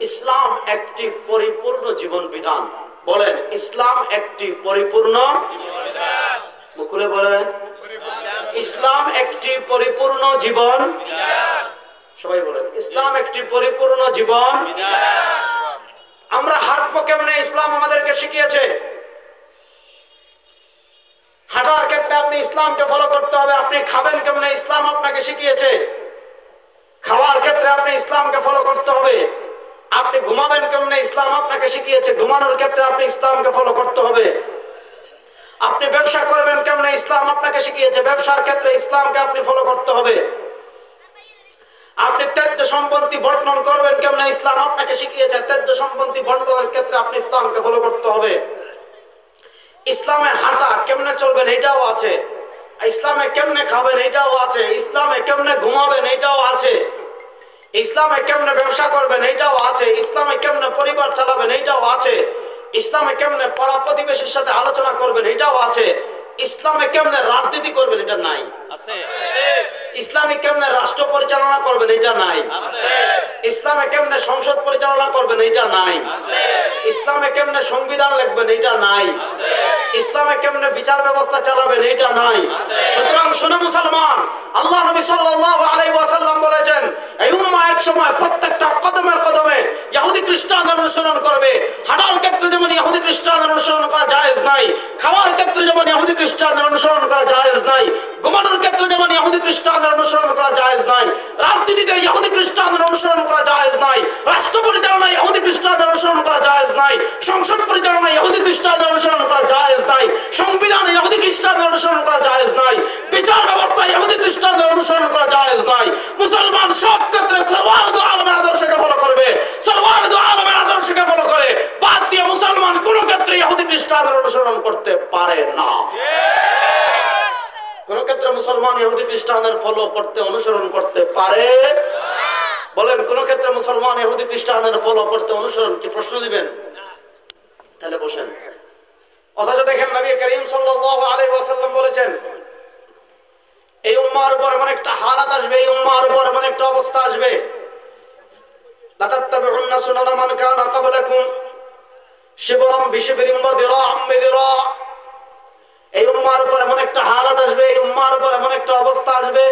ইসলাম একটি পরিপূর্ণ জীবন বিধান। বলেন, ইসলাম একটি পরিপূর্ণ বিধান। মুখে বলেন, ইসলাম একটি পরিপূর্ণ জীবন বিধান। সবাই বলেন, ইসলাম একটি পরিপূর্ণ জীবন বিধান। আমরা হাঁটবো কেমনে ইসলাম আমাদেরকে শিখিয়েছে। হাঁটার ক্ষেত্রে আপনি ইসলামকে ফলো করতে হবে। আপনি খাবেন কেমনে ইসলাম আপনাকে শিখিয়েছে। খাওয়ার ক্ষেত্রে আপনি ইসলামকে ফলো করতে হবে। আপনি ঘুমাবেন কেমনে ইসলাম আপনাকে শিখিয়েছে। ঘুমানোর ক্ষেত্রে আপনি ইসলামকে ফলো করতে হবে। আপনি ব্যবসা করবেন কেমনে ইসলাম আপনাকে শিখিয়েছে। ব্যবসার ক্ষেত্রে ইসলামকে আপনি ফলো করতে হবে। আপনি তেজ সম্পত্তি বন্টন করবেন কেমনে ইসলাম আপনাকে শিখিয়েছে। তেজ সম্পত্তি বন্টনের ক্ষেত্রে আপনি ইসলামকে ফলো করতে হবে। ইসলামে হাঁটা কেমনে চলবেন এটাও আছে। ইসলামে কেমনে খাবেন এটাও আছে। ইসলামে কেমনে ঘুমাবেন এটাও আছে। ইসলামে কেমনে ব্যবসা করবেন এটাও আছে। ইসলামে কেমনে পরিবার চালাবেন এটাও আছে। ইসলামে কেমনে পাড়া প্রতিবেশীর সাথে আলোচনা করবেন এটাও আছে। ইসলামে কেমনে রাজনীতি করবেন এটা নাই। ইসলামে কেমনে রাষ্ট্র পরিচালনা করবেন এটা নাই। ইসলামে কেমনে সংসদ পরিচালনা করবেন এটা নাই। ইসলামে কেমনে সংবিধান লিখবেন এটা নাই। ইসলামে কেমনে বিচার ব্যবস্থা চালাবেন এটা নাই। সুতরাং শুনে মুসলমান, আল্লাহ নবী সাল্লাল্লাহু আলাইহি ওয়াসাল্লাম বলেছেন, এই উম্মাহ এক সময় প্রত্যেকটা কদমে কদমে ইহুদি খ্রিস্টান অনুসরণ করবে। হাঁটার ক্ষেত্রে যেমন ইহুদি খ্রিস্টান অনুসরণ করা জায়েজ নাই, নাই, খাওয়ার ক্ষেত্রে যেমন ইহুদি খ্রিস্টানদের অনুসরণ করা জায়েজ নাই, ঘুমানোর ক্ষেত্রে যেমন ইহুদি খ্রিস্টানদের অনুসরণ করা জায়েজ নাই, রাজনীতিতে ইহুদি খ্রিস্টানদের অনুসরণ করা জায়েজ নাই, রাষ্ট্র পরিচালনায় ইহুদি খ্রিস্টানদের অনুসরণ করা জায়েজ নাই, সংসদ পরিচালনায় ইহুদি খ্রিস্টানদের অনুসরণ করা জায়েজ নাই, সংবিধানে ইহুদি খ্রিস্টানদের অনুসরণ করা জায়েজ নাই, বিচার ব্যবস্থায় ইহুদি খ্রিস্টানদের অনুসরণ করা জায়েজ নাই। মুসলমান সব ক্ষেত্রে সরওয়ার দু আলমের আদর্শকে ফলো করবে, সরওয়ার দু আলমের আদর্শকে ফলো করে বাদ দিয়ে মুসলমান কোন ক্ষেত্রে ইহুদি খ্রিস্টানদের অনুসরণ করতে পারে না। কোন ক্ষেত্রে মুসলমান ইহুদি খ্রিস্টানদের ফলো করতে অনুসরণ করতে পারে? বলেন, কোন ক্ষেত্রে মুসলমান ইহুদি খ্রিস্টানদের ফলো করতে অনুসরণ কি? প্রশ্ন দিবেন? তাহলে বসেন। অথচ দেখেন নবী করিম সাল্লাল্লাহু আলাইহি ওয়াসাল্লাম বলেছেন, এই উম্মাহর উপর এমন একটা হালাত আসবে, এই উম্মাহর উপর এমন একটা অবস্থা আসবে, লা তাত্তাবিউন্না সুনানা মান কানা ক্বাবলাকুম শিবরাম বিশিবরিম ওয়া যিরাআম বিযিরা। এই উম্মাহর উপর এমন একটা হালাত আসবে, এই উম্মাহর উপর এমন একটা অবস্থা আসবে,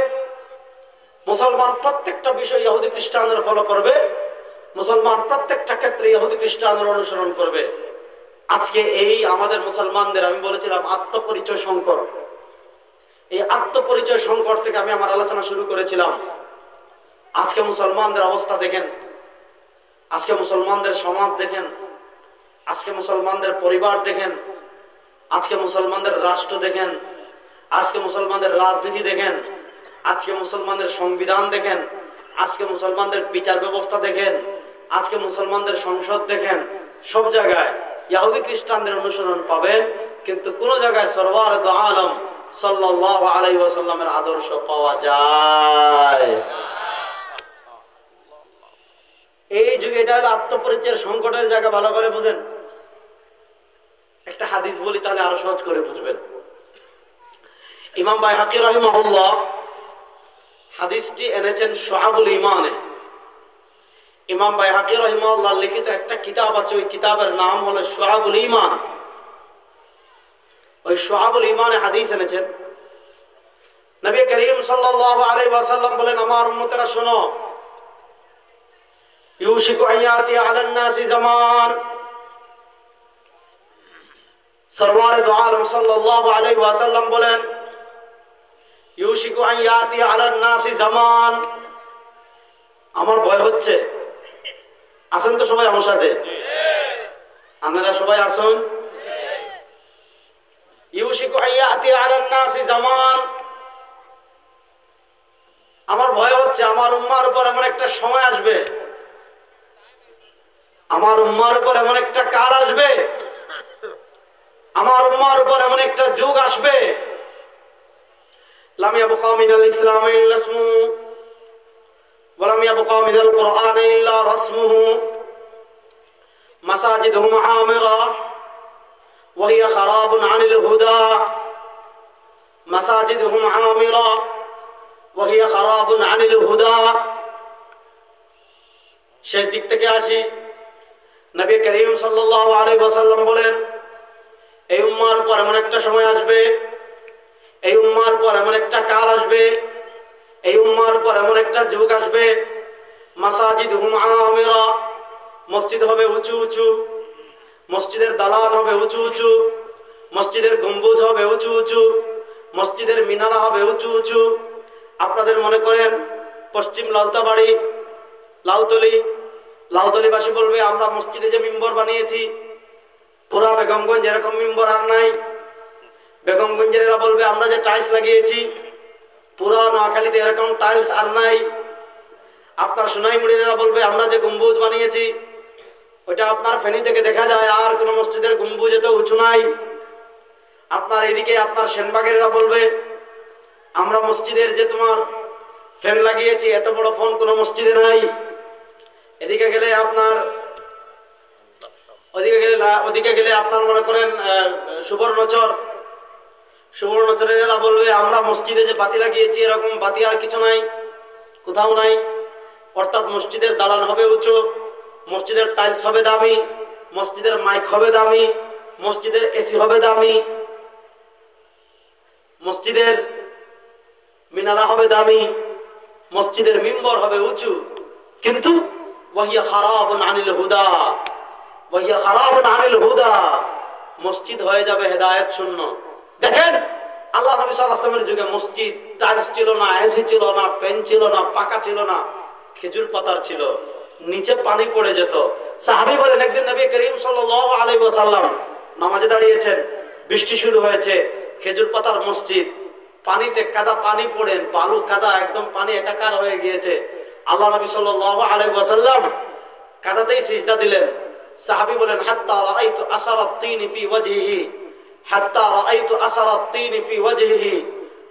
মুসলমান প্রত্যেকটা বিষয় ইহুদি খ্রিস্টানদের ফলো করবে, মুসলমান প্রত্যেকটা ক্ষেত্রে ইহুদি খ্রিস্টানদের অনুসরণ করবে। আজকে এই আমাদের মুসলমানদের আমি বলেছিলাম আত্মপরিচয় সংকট, এই আত্মপরিচয় সংকট থেকে আমি আমার আলোচনা শুরু করেছিলাম। আজকে মুসলমানদের অবস্থা দেখেন, আজকে মুসলমানদের সমাজ দেখেন, আজকে মুসলমানদের পরিবার দেখেন, আজকে মুসলমানদের রাষ্ট্র দেখেন, আজকে মুসলমানদের রাজনীতি দেখেন, আজকে মুসলমানদের সংবিধান দেখেন, আজকে মুসলমানদের বিচার ব্যবস্থা দেখেন, আজকে মুসলমানদের সংসদ দেখেন। সব জায়গায় ইহুদি খ্রিস্টানদের অনুসরণ পাবেন, কিন্তু কোন জায়গায় সরওয়ার দু আলম সাল্লাল্লাহু আলাইহি ওয়াসাল্লামের আদর্শ পাওয়া যায়। এই যুগে এটা হলো আত্মপরিচয়ের সংকটের জায়গা। ভালো করে বুঝেন। একটা হাদিস বলি, তাহলে আরো সহজ করে বুঝবেন। ইমাম বাইহাকি রাহিমাহুল্লাহ হাদিসটি এনেছেন শুআবুল ঈমানে। ইমাম বাইহাকি রাহিমাহুল্লাহ লিখিত একটা কিতাব আছে, ওই কিতাবের নাম হলো শুআবুল ঈমান। ওই শুআবুল ঈমানে হাদিস এনেছেন। নবী করিম সাল্লাল্লাহু আলাইহি ওয়াসাল্লাম বলেন, আমার উম্মতেরা শোনো, ইউশিকু আয়াতি আলান নাসি জামান। সরওয়ার দু আলম সাল্লাল্লাহু আলাইহি ওয়াসাল্লাম বলেন, ইউশিকু আয়াতি আলান নাসি জামান। আমার ভয় হচ্ছে। আছেন তো সবাই আমার সাথে? আপনারা সবাই আছেন? ইউশিকু আয়াতি আলান নাসি জামান। আমার ভয় হচ্ছে আমার উম্মার উপর এমন একটা সময় আসবে, আমার উম্মার উপর এমন একটা কাল আসবে, আমার উম্মার উপর এমন একটা যুগ আসবে, লাম ইয়াবকা মিনাল ইসলাম ইল্লা ইসমুহু ওয়া লাম ইয়াবকা মিনাল কুরআন ইল্লা রাসমুহু মাসাজিদুহুম আমিরা ওয়া হিয়া খারাবুন আনিল হুদা মাসাজিদুহুম আমিরা ওয়া হিয়া খারাবুন আনিল হুদা। শেষ দিক থেকে আসি। নবী করিম সাল্লাল্লাহু আলাইহি ওয়াসাল্লাম বলেন, এই উম্মার উপর এমন একটা সময় আসবে, এই উম্মার উপর এমন একটা কাল আসবে, এই উম্মার উপর এমন একটা যুগ আসবে, মাসাজিদুহুম আমিরা, মসজিদ হবে উঁচু উঁচু, মসজিদের দালান হবে উঁচু উঁচু, মসজিদের গম্বুজ হবে উঁচু উঁচু, মসজিদের মিনারা হবে উঁচু উঁচু। আপনাদের মনে করেন পশ্চিম লাউতাবাড়ি, লাউতলিবাসী বলবে, আমরা মসজিদে যে মিম্বর বানিয়েছি, পুরা বেগমগঞ্জ এরকম মিম্বর আর নাই। বেগমগঞ্জের এরা বলবে, আমরা যে টাইলস লাগিয়েছি, পুরা নোয়াখালীতে এরকম টাইলস আর নাই। আপনার সোনাইমুড়িরা বলবে, আমরা যে গম্বুজ বানিয়েছি, ওইটা আপনার ফেনী থেকে দেখা যায়, আর কোন মসজিদের গম্বুজ এত উঁচু নাই। আপনার এদিকে আপনার সেনবাগেরা বলবে, আমরা মসজিদের যে তোমার ফ্যান লাগিয়েছি, এত বড় ফোন কোন মসজিদে নাই। এদিকে গেলে আপনার ওদিকে গেলে আপনার মনে করেন সুবর্ণচরের এরা বলবে, আমরা মসজিদে যে বাতি লাগিয়েছি, এরকম বাতি আর কিছু নাই, কোথাও নাই। অর্থাৎ মসজিদের দালান হবে উঁচু, মসজিদের টাইলস হবে দামি, মসজিদের মাইক হবে দামি, মসজিদের এসি হবে দামি, মসজিদের মিনারা হবে দামি, মসজিদের মিম্বর হবে উঁচু, কিন্তু ওয়াহিয়া খারাবুন আনিল হুদা, ওয়াহিয়া খারাবুন আনিল হুদা, মসজিদ হয়ে যাবে হেদায়েত শূন্য। দেখেন আল্লাহ নবী সাল্লাল্লাহু আলাইহি ওয়াসাল্লামের যুগে মসজিদ টাইলস ছিল না, এসি ছিল না, ফ্যান ছিল না, পাকা ছিল না, খেজুর পাতার ছিল, নিচে পানি পড়ে যেত। সাহাবী বলেন একদিন নবী করিম সাল্লাল্লাহু আলাইহি ওয়াসাল্লাম নামাজে দাঁড়িয়েছেন, বৃষ্টি শুরু হয়েছে, খেজুর পাতার মসজিদ, পানিতে কাদা, পানি পড়ে বালু কাদা, একদম পানি একাকার হয়ে গিয়েছে। আল্লাহ নবী সাল্লাল্লাহু আলাইহি ওয়াসাল্লাম কাদাতেই সিজদা দিলেন। সাহাবী বলেন হাত্তা রাআইতু আসারাত তিন ফি ওয়াজহিহি, হাত্তা রাআইতু আসারাত তিন ফি ওয়াজহিহি,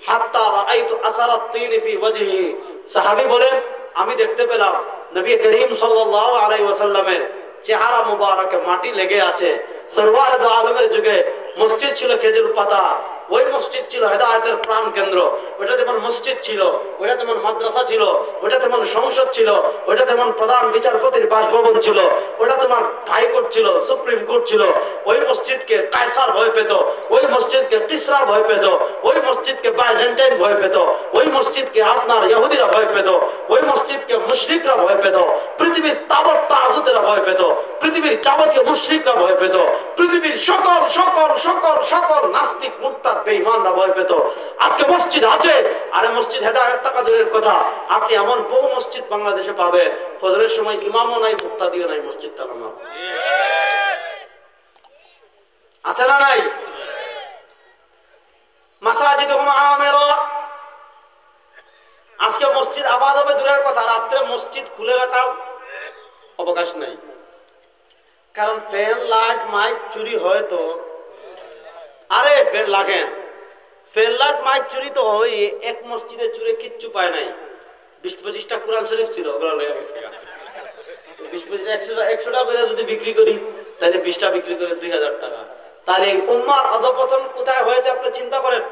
হাত্তা রাআইতু আসারাত তিন ফি ওয়াজহিহি। সাহাবী বলেন আমি দেখতে পেলাম নবী করিম সাল্লাল্লাহু আলাইহি ওয়াসাল্লামের চেহারা মুবারকে মাটি লেগে আছে। সরওয়ার দু আলমের যুগে মসজিদ ছিল খেজুর পাতা, ওই মসজিদ ছিল হেদায়েতের প্রাণ কেন্দ্র। ওটা যেমন মসজিদ ছিল, ওটা তেমন মাদ্রাসা ছিল, ওটা তেমন সংসদ ছিল, ওটা তেমন প্রধান বিচারপতির বাসভবন ছিল, ওটা তোমার হাইকোর্ট ছিল, সুপ্রিম কোর্ট ছিল। ওই মসজিদকে কায়সার ভয় পেত, ওই মসজিদকে কিসরা ভয় পেত, ওই মসজিদকে বাইজেন্টাইন ভয় পেত, ওই মসজিদকে আপনার ইহুদিরা ভয় পেত, ওই মসজিদকে মুশরিকরা ভয় পেত, পৃথিবীর তাবৎ তাগুতেরা ভয় পেত, পৃথিবীর যাবতীয় মুশরিকরা ভয় পেত, পৃথিবীর সকল সকল সকল সকল নাস্তিক মুরতাদ বেঈমানরা ভয় পেত। আজকে মসজিদ আছে, আরে মসজিদ হেদায়েত তাকাজুরের কথা। আপনি এমন বহু মসজিদ বাংলাদেশে পাবেন, ফজরের সময় ইমামও নাই, মুক্তাদিও নাই, মসজিদটা নামাজ আছে না নাই? মাসাজিদুহুম আমিরা, আজকে মসজিদ আবাদ হবে দূরের কথা, রাত্রে মসজিদ খুলে রাখার অবকাশ নাই। কারণ ফ্যান লাইট মাইক চুরি হয় তো, আরে ফ্যান লাগেন, ফ্যান লাইট মাইক চুরি তো হয়। এক মসজিদে চুরে কিচ্ছু পায় নাই, 20-25টা কোরআন শরীফ ছিল, ওগুলো লয়ে গেছে। 20-25 100 টাকা করে যদি বিক্রি করি, তাহলে 20টা বিক্রি করে 2000 টাকা। তাহলে উম্মার অধপতন কোথায় হয়েছে আপনি চিন্তা করেন।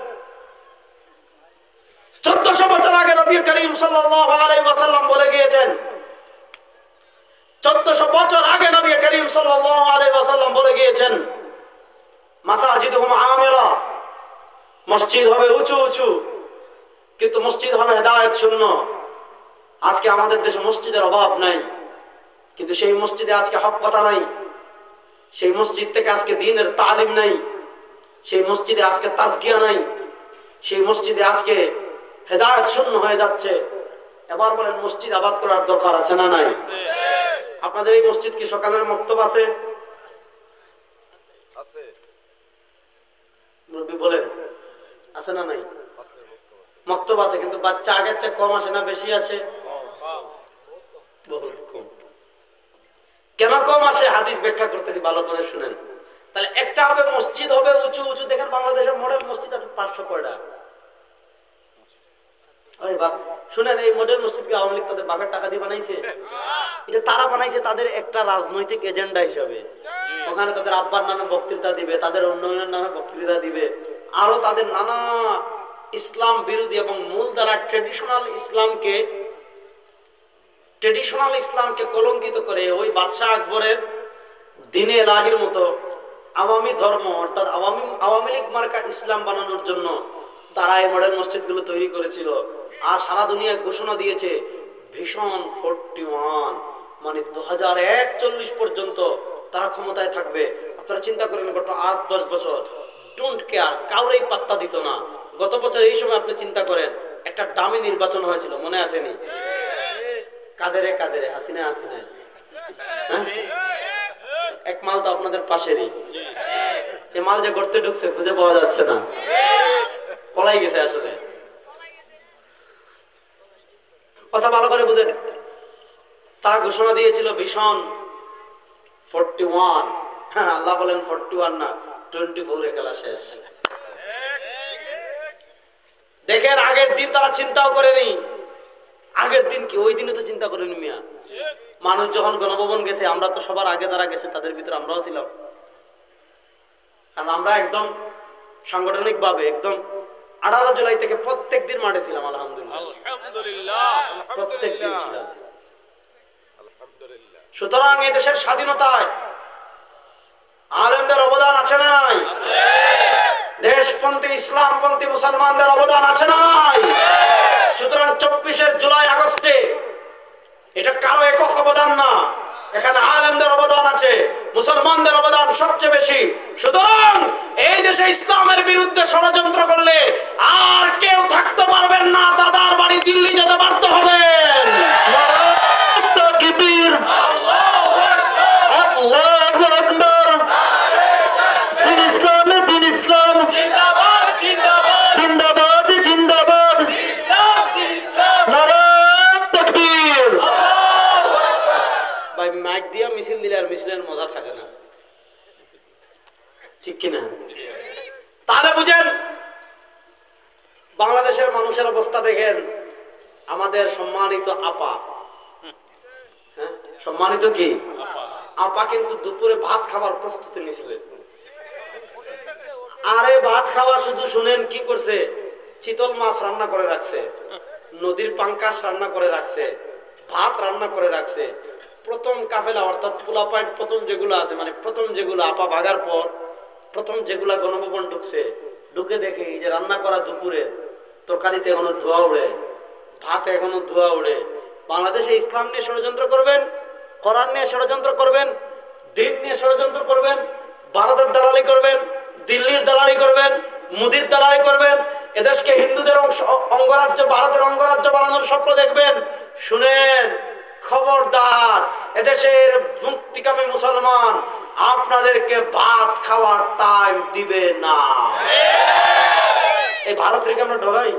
1400 বছর আগে নবী করিম সাল্লাল্লাহু আলাইহি ওয়াসাল্লাম বলে গিয়েছেন, 1400 বছর আগে নবী করিম সাল্লাল্লাহু আলাইহি ওয়াসাল্লাম বলে গিয়েছেন মাসাজিদুহুম আমিরা, মসজিদ হবে উঁচু উঁচু, কিন্তু মসজিদ হবে হেদায়েত শূন্য। আজকে আমাদের দেশে মসজিদের অভাব নাই, কিন্তু সেই মসজিদে আজকে হক কথা নাই, সেই মসজিদ থেকে আজকে দ্বীনের তালিম নাই, সেই মসজিদে আজকে তাজকিয়া নাই, সেই মসজিদে আজকে হেদায়েত শূন্য হয়ে যাচ্ছে। এবার বলেন মসজিদ আবাদ করার দরকার আছে না নাই? আপনাদের এই মসজিদ কি সকালের মক্তব আছে? আছে মুরব্বি বলেন আছে না নাই? মক্তব আছে, কিন্তু বাচ্চা আগের চেয়ে কম আসে না বেশি আসে? বহুত কম। কেন কম আসে হাদিস ব্যাখ্যা করতেছি, ভালো করে শুনেন। তাহলে একটা হবে মসজিদ হবে উঁচু উঁচু। দেখেন বাংলাদেশের মডেল মসজিদ আছে 500 কয়টা। শুনেন এই মডেল মসজিদকে আওয়ামী লীগ তাদের বাপের টাকা দিয়ে বানাইছে? এটা তারা বানাইছে তাদের একটা রাজনৈতিক এজেন্ডা হিসাবে। ওখানে তাদের আব্বার নামে বক্তৃতা দিবে, তাদের উন্নয়নের নামে বক্তৃতা দিবে, আরো তাদের নানা ইসলাম বিরোধী এবং মূল দ্বারা ট্রেডিশনাল ইসলামকে কলঙ্কিত করে ওই বাদশাহ আকবরের দিনে এলাহির মতো আওয়ামী ধর্ম অর্থাৎ আওয়ামী লীগ মার্কা ইসলাম বানানোর জন্য তারা এই মডেল মসজিদগুলো তৈরি করেছিল। আর সারা দুনিয়ায় ঘোষণা দিয়েছে ভিশন 41, মানে 2041 পর্যন্ত তারা ক্ষমতায় থাকবে। আপনারা চিন্তা করেন, গত 8-10 বছর ডোন্ট কেয়ার, কাউরেই পাত্তা দিত না। গত বছর এই সময় আপনি চিন্তা করেন, একটা দামি নির্বাচন হয়েছিল, মনে আসেনি? কাদেরে কাদেরে, হাসিনা হাসিনা, এক মাল তো আপনাদের পাশেরই। এ মাল যে গর্তে ঢুকছে খুঁজে পাওয়া যাচ্ছে না, পলাই গেছে। আসলে কথা ভালো করে বুঝেন। তারা ঘোষণা দিয়েছিল ভিশন 41। হ্যাঁ, আল্লাহ বলেন 41 না, 24 খেলা শেষ। দেখেন আগের দিন তারা চিন্তাও করেনি। আগের দিন কি, ওই দিনে তো চিন্তা করেনি মিয়া। মানুষ যখন গণভবন গেছে, আমরা তো সবার আগে যারা গেছে তাদের ভিতরে আমরাও ছিলাম। কারণ আমরা একদম সাংগঠনিক ভাবে একদম 18 জুলাই থেকে প্রত্যেক দিন মাঠে ছিলাম। আলহামদুলিল্লাহ, প্রত্যেক দিন ছিলাম। সুতরাং এই দেশের স্বাধীনতায় আলেমদের অবদান আছে না নাই? দেশপন্থী ইসলামপন্থী মুসলমানদের অবদান আছে না নাই? সুতরাং 24 জুলাই আগস্টে এটা কারো একক অবদান না, এখানে আলেমদের অবদান আছে, মুসলমানদের অবদান সবচেয়ে বেশি। সুতরাং এই দেশে ইসলামের বিরুদ্ধে ষড়যন্ত্র করলে আর কেউ থাকতে পারবেন না, দাদার বাড়ি দিল্লি যেতে বাধ্য হবেন। তাকবীর, আল্লাহু আকবার। দিন ইসলাম, দিন ইসলাম জিন্দাবাদ, জিন্দাবাদ, জিন্দাবাদ। নারায়ে তাকবীর। ভাই মাইক দিয়ে মিছিল দিলে আর মিছিলের মজা থাকে না, ঠিক কিনা? তাহলে বুঝেন বাংলাদেশের মানুষের অবস্থা দেখেন। আমাদের সম্মানিত আপা, হ্যাঁ সম্মানিত কি আপা, কিন্তু দুপুরে ভাত খাবার প্রস্তুতি নিয়েছিলেন। আরে ভাত খাওয়া শুধু শুনেন কি করছে, চিতল মাছ রান্না করে রাখছে, নদীর পাঙ্কাশ রান্না করে রাখছে, ভাত রান্না করে রাখছে। প্রথম কাফেলা অর্থাৎ পোলা পয়েন্ট প্রথম যেগুলো আছে, মানে প্রথম যেগুলো আপা ভাগার পর প্রথম যেগুলা গণভবন ঢুকছে, ঢুকে দেখে এই যে রান্না করা দুপুরে তরকারিতে এখনো ধোয়া উড়ে, ভাতে এখনো ধোয়া উড়ে। বাংলাদেশে ইসলাম নিয়ে ষড়যন্ত্র করবেন, কোরআন নিয়ে ষড়যন্ত্র করবেন, দিন নিয়ে ষড়যন্ত্র করবেন, ভারতের দালালি করবেন, দিল্লির দালালি করবেন, মোদির দালালি করবেন, এদেশকে হিন্দুদের অঙ্গরাজ্য, ভারতের অঙ্গরাজ্য বানানোর স্বপ্ন দেখবেন। শুনেন খবরদার, এদেশের মুক্তিকামী মুসলমান আপনাদেরকে ভাত খাওয়ার টাইম দিবে না। এই ভারত থেকে আমরা ডরাই,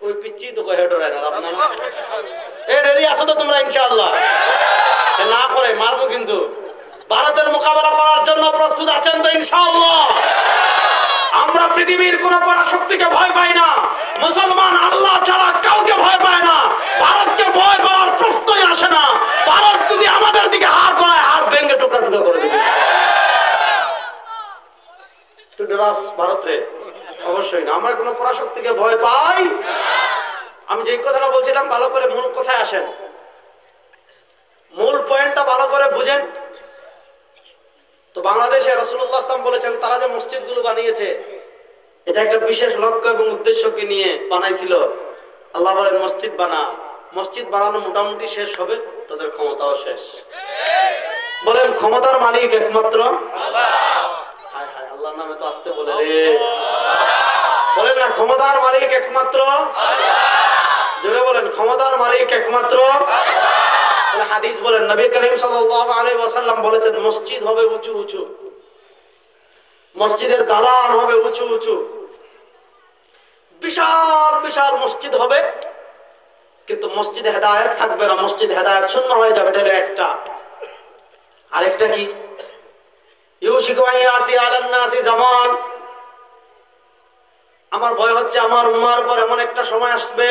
ওই পিচ্ছি তো কয়ে ডরাই না আপনার। এই রেডি আছো তো তোমরা ইনশাআল্লাহ? না করে মারবো কিন্তু। ভারতের মোকাবেলা করার জন্য প্রস্তুত আছেন তো ইনশাআল্লাহ? আমরা পৃথিবীর কোন পরাশক্তিকে ভয় পাই না, মুসলমান আল্লাহ ছাড়া কাউকে ভয় পায় না, ভারতকে ভয় পাওয়ার প্রশ্নই আসে না। ভারত যদি আমাদের দিকে হাত পায়, হাত ভেঙে টুকরা টুকরা করে দেবে। তুই ডরাস ভারত রে? অবশ্যই না, আমরা কোন পরাশক্তিকে ভয় পাই। আমি যে কথাটা বলছিলাম ভালো করে মূল কথায় আসেন, মূল পয়েন্টটা ভালো করে বুঝেন। তো বাংলাদেশে রাসূলুল্লাহ সাল্লাল্লাহু আলাইহি ওয়াসাল্লাম বলেছেন, তারা যে মসজিদগুলো বানিয়েছে এটা একটা বিশেষ লক্ষ্য এবং উদ্দেশ্যকে নিয়ে বানাইছিল। আল্লাহ বলেন মসজিদ বানা, মসজিদ বানানো মোটামুটি শেষ হবে, তাদের ক্ষমতাও শেষ। বলেন ক্ষমতার মালিক একমাত্র আল্লাহ। হায় হায়, আল্লাহর নামে তো আসতে বলে রে। বলেন না ক্ষমতার মালিক একমাত্র আল্লাহ। জোরে বলেন ক্ষমতার মালিক একমাত্র আল্লাহ। হাদিস বলেন নবী করিম সাল্লাল্লাহু আলাইহি ওয়াসাল্লাম বলেছেন মসজিদ হবে উঁচু উঁচু, মসজিদের দালান হবে উঁচু উঁচু, বিশাল বিশাল মসজিদ হবে, কিন্তু মসজিদে হেদায়েত থাকবে না, মসজিদ হেদায়েত শূন্য হয়ে যাবে। এটা একটা। আরেকটা কি? ইউশিকু আন ইয়াতি আলান নাসি জামান, আমার ভয় হচ্ছে আমার উম্মার উপর এমন একটা সময় আসবে,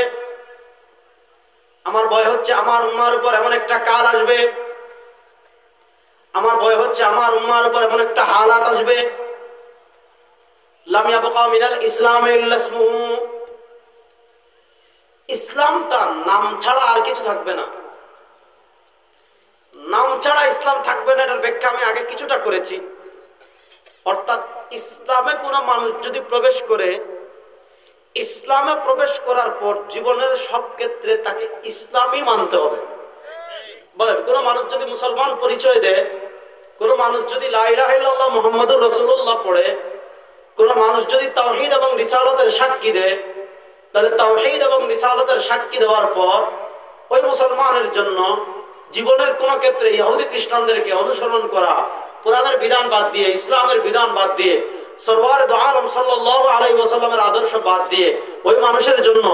আমার ভয় হচ্ছে আমার উম্মার উপর এমন একটা কাল আসবে, আমার ভয় হচ্ছে আমার উম্মার উপর এমন একটা হালাত আসবে, লাম ইয়াবকা মিনাল ইসলাম ইল্লা ইসমুহু, ইসলামটা নাম ছাড়া আর কিছু থাকবে না। নাম ছাড়া ইসলাম থাকবে না, এটার ব্যাখ্যা আমি আগে কিছুটা করেছি। অর্থাৎ ইসলামে কোনো মানুষ যদি প্রবেশ করে, ইসলামে প্রবেশ করার পর জীবনের সব ক্ষেত্রে তাকে ইসলামই মানতে হবে। বলেন কোন মানুষ যদি মুসলমান পরিচয় দেয়, কোন মানুষ যদি লা ইলাহা ইল্লাল্লাহ মুহাম্মাদুর রাসূলুল্লাহ পড়ে, কোন মানুষ যদি তাওহীদ এবং রিসালাতের সাক্ষী দেয়, তাহলে তাওহীদ এবং রিসালাতের সাক্ষী দেওয়ার পর ওই মুসলমানের জন্য জীবনের কোন ক্ষেত্রে ইহুদি খ্রিস্টানদেরকে অনুসরণ করা, কোরআনের বিধান বাদ দিয়ে, ইসলামের বিধান বাদ দিয়ে, সরওয়ারে দু আলম সাল্লাল্লাহু আলাইহি ওয়াসাল্লামের আদর্শ বাদ দিয়ে ওই মানুষের জন্য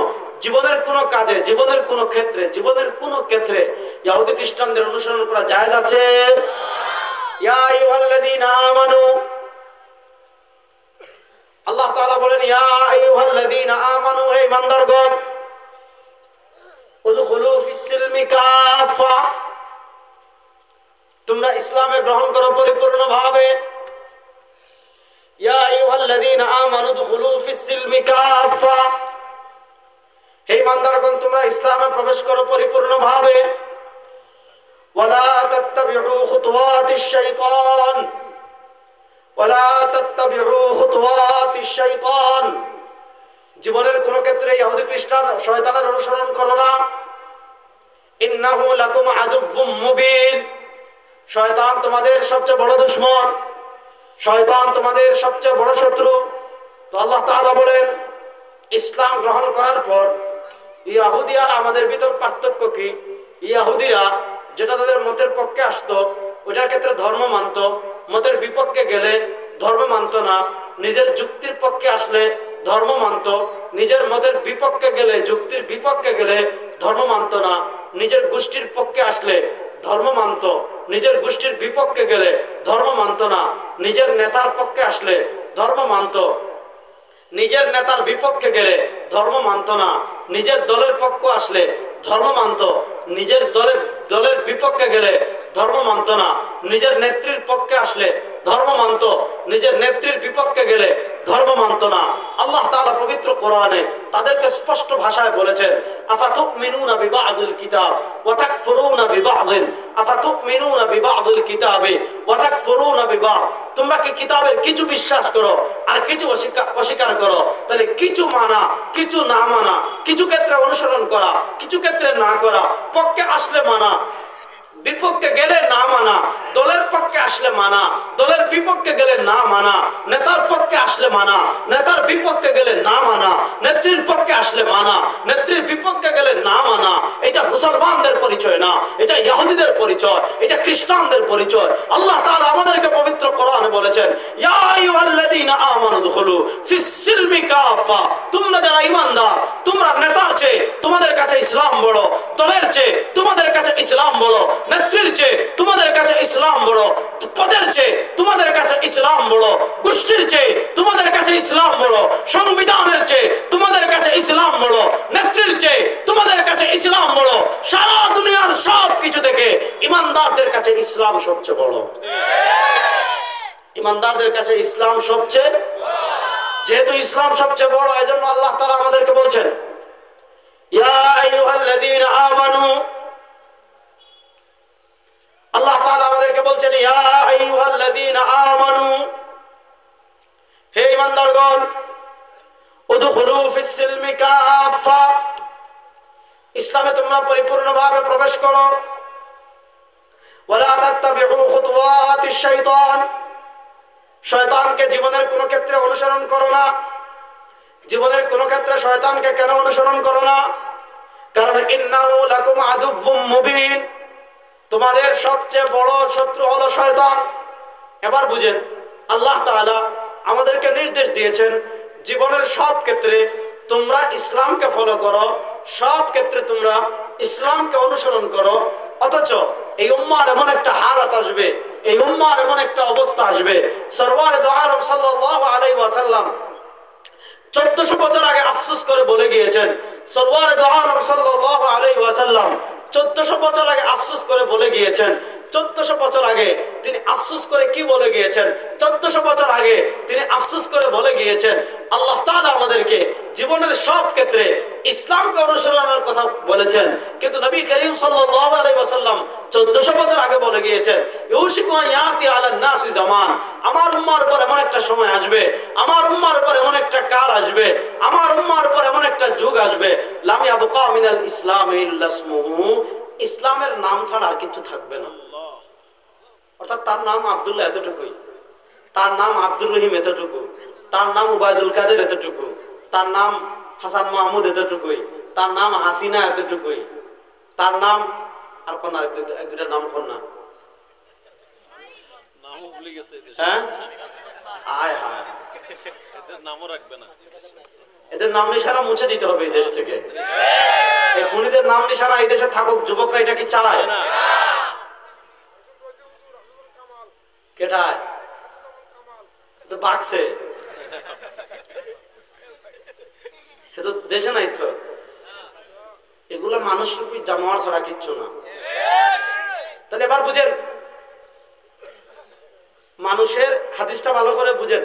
জীবনের কোন কাজে, জীবনের কোন ক্ষেত্রে, জীবনের কোন ক্ষেত্রে ইহুদি খ্রিস্টানদের অনুসরণ করা জায়েজ আছে? ইয়া আইয়ুহাল্লাযীনা আমানু, আল্লাহ তাআলা বলেন ইয়া আইয়ুহাল্লাযীনা আমানু, হে ইমানদারগণ, উদখুলু ফিস-সিলমি কাফা, তোমরা ইসলামে গ্রহণ করো পরিপূর্ণভাবে। ইয়া আইয়ুহাল্লাযীনা আমানু উদখুলু ফিস-সিলমি কাফা, হে ইমানদারগণ তোমরা ইসলামে প্রবেশ করো পরিপূর্ণভাবে। ওয়ালা তাত্তাবিউ খুতুওয়াতিশ শাইতান, ওয়ালা তাত্তাবিউ খুতুওয়াতিশ শাইতান, জীবনের কোন ক্ষেত্রে ইহুদি খ্রিস্টান শয়তানের অনুসরণ করো না। ইন্নাহু লাকুম আদুউম মুবিন, শয়তান তোমাদের সবচেয়ে বড় দুশমন, শয়তান তোমাদের সবচেয়ে বড় শত্রু। তো আল্লাহ তাআলা বলেন ইসলাম গ্রহণ করার পর ইহুদি আর আমাদের ভিতর পার্থক্য কি? ইহুদিরা যেটা তাদের মতের পক্ষে আসতো ওটার ক্ষেত্রে ধর্ম মানত, মতের বিপক্ষে গেলে ধর্ম মানত না। নিজের যুক্তির পক্ষে আসলে ধর্ম মানত, নিজের মতের বিপক্ষে গেলে, যুক্তির বিপক্ষে গেলে ধর্ম মানত না। নিজের গোষ্ঠীর পক্ষে আসলে ধর্ম মানত, নিজের গোষ্ঠীর বিপক্ষে গেলে ধর্ম মানত না। নিজের নেতার পক্ষে আসলে ধর্ম মানত, নিজের নেতার বিপক্ষে গেলে ধর্ম মানত না। নিজের দলের পক্ষ আসলে ধর্ম মানত, নিজের দলের বিপক্ষে গেলে ধর্ম মানত না। নিজের নেত্রীর পক্ষে আসলে ধর্ম মানত, নিজের নেত্রীর বিপক্ষে গেলে ধর্ম মানত না। আল্লাহ তাআলা পবিত্র কোরআনে তাদেরকে স্পষ্ট ভাষায় বলেছেন আফাতুমিনুনা বিবাদিল কিতাব ওয়া তাকফুরুনা বিবাদিন, আফাতুমিনুনা বিবাদিল কিতাবে ওয়া তাকফুরুনা বিবাদ। তোমরা কি কিতাবের কিছু বিশ্বাস করো আর কিছু অস্বীকার করো? তাহলে কিছু মানা, কিছু না মানা, কিছু ক্ষেত্রে অনুসরণ করা, কিছু ক্ষেত্রে না করা, পক্ষে আসলে মানা, বিপক্ষে গেলে না মানা, দলের পক্ষে আসলে মানা, দলের বিপক্ষে গেলে না মানা, নেতার পক্ষে আসলে মানা, নেতার বিপক্ষে গেলে না মানা, নেত্রীর পক্ষে আসলে মানা, নেত্রীর বিপক্ষে গেলে না মানা। এটা মুসলমানদের পরিচয় না, এটা ইহুদিদের পরিচয়, এটা খ্রিস্টানদের পরিচয়। আল্লাহ তাআলা আমাদেরকে পবিত্র কোরআনে বলেছেন ইয়া আইয়ুহাল্লাযীনা আমানু দুখুলু ফিস সিলমি কাফা। তোমরা যারা ঈমানদার, তোমরা নেতার চেয়ে তোমাদের কাছে ইসলাম বড়, দলের চেয়ে তোমাদের কাছে ইসলাম বড়, নেত্রীর চেয়ে তোমাদের কাছে ইসলাম বড়, পদের চেয়ে তোমাদের কাছে ইসলাম বড়, গোষ্ঠীর চেয়ে তোমাদের কাছে ইসলাম বড়, সংবিধানের চেয়ে তোমাদের কাছে ইসলাম বড়, নেত্রীর চেয়ে তোমাদের কাছে ইসলাম বড়। সারা দুনিয়ার সব কিছু থেকে ইমানদারদের কাছে ইসলাম সবচেয়ে বড়। ইমানদারদের কাছে ইসলাম সবচেয়ে, যেহেতু ইসলাম সবচেয়ে বড়, এজন্য আল্লাহ তাআলা আমাদেরকে বলছেন ইয়া আইয়ুহাল্লাযীনা আমানু। আল্লাহ তাআলা আমাদেরকে বলছেন ইয়া আইয়ুহাল্লাযীনা আমানু, হে ঈমানদারগণ, উদখুলু ফিস সিলমি কাফা, ইসলামে তোমরা পরিপূর্ণভাবে প্রবেশ করো। ওয়ালা তাত্তাবিউ খুতুওয়াতিশ শাইতান, শয়তানকে জীবনের কোন ক্ষেত্রে অনুসরণ করো না। জীবনের কোন ক্ষেত্রে শয়তানকে কেন অনুসরণ করো না? কারণ ইন্নাহু লাকুম আদুউম মুবিন, তোমাদের সবচেয়ে বড় শত্রু হলো শয়তান। এবার বুঝেন, আল্লাহ তাআলা আমাদেরকে নির্দেশ দিয়েছেন জীবনের সব ক্ষেত্রে তোমরা ইসলামকে ফলো করো, সব ক্ষেত্রে তোমরা ইসলামকে অনুসরণ করো। অথচ এই উম্মার এমন একটা হালাত আসবে, এই উম্মার এমন একটা অবস্থা আসবে, সরওয়ার দু আলম সাল্লাল্লাহু আলাইহি ওয়াসাল্লাম 1400 বছর আগে আফসোস করে বলে গিয়েছেন। সরওয়ার দু আলম সাল্লাল্লাহু আলাইহি ওয়াসাল্লাম 1400 বছর আগে আফসোস করে বলে গিয়েছেন। 1400 বছর আগে তিনি আফসোস করে কি বলে গিয়েছেন? 1400 বছর আগে তিনি আফসোস করে বলে গিয়েছেন আল্লাহ তাআলা আমাদেরকে জীবনের সব ক্ষেত্রে ইসলামকে অনুসরণের কথা বলেছেন, কিন্তু নবী করিম সাল্লাল্লাহু আলাইহি ওয়াসাল্লাম 1400 বছর আগে বলে গিয়েছেন ইউশিকু আন ইয়াতি আলান নাসি জামান, আমার উম্মার উপর এমন একটা সময় আসবে, আমার উম্মার উপর এমন একটা কাল আসবে, আমার উম্মার উপর এমন একটা যুগ আসবে, লাম ইয়াবকা মিনাল ইসলামি ইল্লা ইসমুহু, ইসলামের নাম ছাড়া আর কিছু থাকবে না। অর্থাৎ তার নাম আব্দুল্লাহ এতটুকুই, তার নাম আব্দুর রহিম এতটুকু, তার নাম উবায়দুল কাদের এতটুকু, তার নাম হাসান মাহমুদ এতটুকুই, তার নাম হাসিনা এতটুকুই, তার নাম আর কোন এক দুটা নাম কোন না, হ্যাঁ আয় হায়, এদের নাম নিশানা মুছে দিতে হবে এই দেশ থেকে। এই খুনিদের নাম নিশানা এই দেশে থাকুক, যুবকরা এটা কি চায়? কেটায় তো বাকছে, তো দেশে নাই তো, এগুলো মানুষ রূপী জানোয়ার ছাড়া কিচ্ছু না। তাহলে এবার বুঝেন, মানুষের হাদিসটা ভালো করে বুঝেন,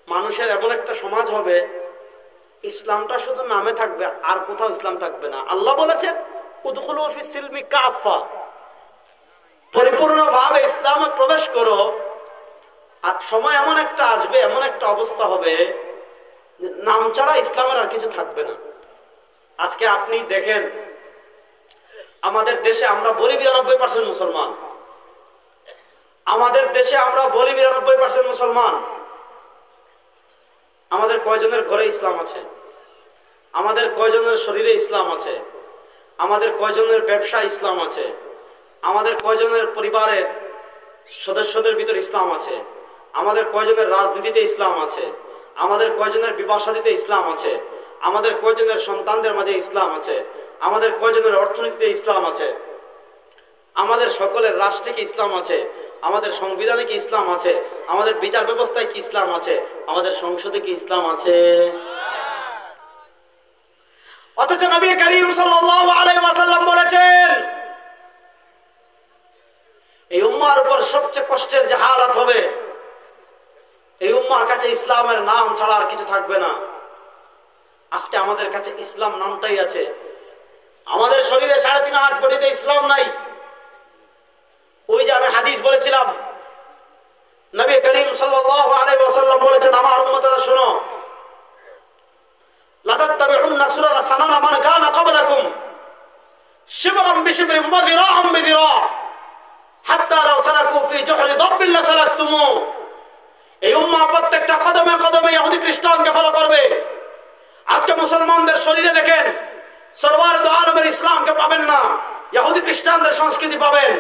মানুষের এমন একটা সমাজ হবে ইসলামটা শুধু নামে থাকবে, আর কোথাও ইসলাম থাকবে না। আল্লাহ বলেছেন উদখুলু ফিস সিলমি কাফা, পরিপূর্ণভাবে ইসলামে প্রবেশ করো। আর সময় এমন একটা আসবে, এমন একটা অবস্থা হবে নাম ছাড়া ইসলামের আর কিছু থাকবে না। আজকে আপনি দেখেন আমাদের দেশে আমরা বলি 92% মুসলমান, আমাদের দেশে আমরা বলি 92% মুসলমান। আমাদের কয়জনের ঘরে ইসলাম আছে? আমাদের কয়জনের শরীরে ইসলাম আছে? আমাদের কয়জনের ব্যবসা ইসলাম আছে? আমাদের কয়জনের পরিবারের সদস্যদের ভিতর ইসলাম আছে? আমাদের কয়জনের রাজনীতিতে ইসলাম আছে? আমাদের কয়জনের বিবাহ শাদীতে ইসলাম আছে? আমাদের কয়জনের সন্তানদের মাঝে ইসলাম আছে? আমাদের কয়জনের অর্থনীতিতে ইসলাম আছে? আমাদের সকলের রাষ্ট্রে কি ইসলাম আছে? আমাদের সংবিধানে কি ইসলাম আছে? আমাদের বিচার ব্যবস্থায় কি ইসলাম আছে? আমাদের সংসদে কি ইসলাম আছে? অথচ নবী করিম সাল্লাল্লাহু আলাইহি ওয়াসাল্লাম বলেছেন, এই উম্মার উপর সবচেয়ে কষ্টের যে হালাত হবে, এই উম্মার কাছে ইসলামের নাম ছাড়া আর কিছু থাকবে না। আজকে আমাদের কাছে ইসলাম নামটাই আছে, আমাদের শরীরে 3.5 বডিতে ইসলাম নাই। ওই যে আমি হাদিস বলেছিলাম, নবী করিম সাল্লাল্লাহু আলাইহি ওয়াসাল্লাম বলেছেন, আমার উম্মতরা শোনো, লা তাত্তাবিউন্না সুনানা সানানা মান কানা ক্বাবলাকুম শিবরাম বিশিবরিন ওয়া যিরাআম বিযিরা হাত্তা লাউ সালাকু ফি জুহরি যাব্বিন লাসালাকতুমু। এই উম্মাহ প্রত্যেকটা কদমে কদমে ইহুদি খ্রিস্টানকে ফলো করবে। আজকে মুসলমানদের শরীরে দেখেন, সরওয়ার দু আলমের ইসলামকে পাবেন না, ইহুদি খ্রিস্টানদের সংস্কৃতি পাবেন।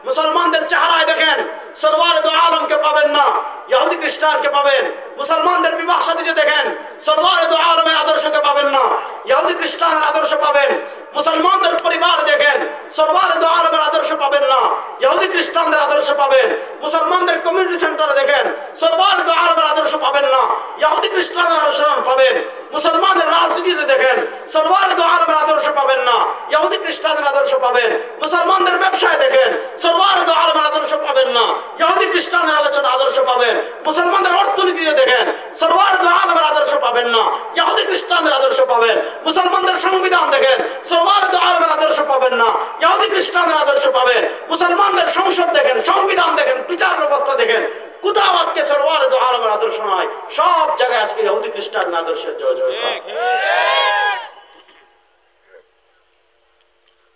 মুসলমানদের চেহারায় দেখেন, সরওয়ার দু আলমকে পাবেন না, ইহুদি খ্রিস্টানকে পাবেন। মুসলমানদের বিবাহ শাদীতে দেখেন, সরওয়ার দু আলমের আদর্শকে পাবেন না, ইহুদি খ্রিস্টানের আদর্শ পাবেন। মুসলমানদের পরিবার দেখেন, সরওয়ার দু আলমের আদর্শ পাবেন না, ইহুদি খ্রিস্টানদের আদর্শ পাবেন। মুসলমানদের কমিউনিটি সেন্টারে দেখেন, সরওয়ার দু আলমের আদর্শ পাবেন না, ইহুদি খ্রিস্টানের অনুসরণ পাবেন। মুসলমানদের রাজনীতিতে দেখেন, সরওয়ার দু আলমের আদর্শ পাবেন না, ইহুদি খ্রিস্টানের আদর্শ পাবেন। মুসলমানদের ব্যবসায় দেখেন, সরওয়ার দু আলমের আদর্শ পাবেন না, ইহুদি খ্রিস্টানের আদর্শ পাবেন। মুসলমানদের অর্থনীতিতে দেখেন, সরওয়ার দু আলমের আদর্শ পাবেন না, ইহুদি খ্রিস্টানের আদর্শ পাবেন। মুসলমানদের সংবিধান দেখেন, সরওয়ার দু আলমের আদর্শ পাবেন না, ইহুদি খ্রিস্টানের আদর্শ পাবেন। মুসলমানদের সংসদ দেখেন, সংবিধান দেখেন, বিচার ব্যবস্থা দেখেন, কোথাও আজকে সরওয়ার দু আলমের আদর্শ নয়, সব জায়গায় আজকে ইহুদি খ্রিস্টানের আদর্শের জয় জয়কার।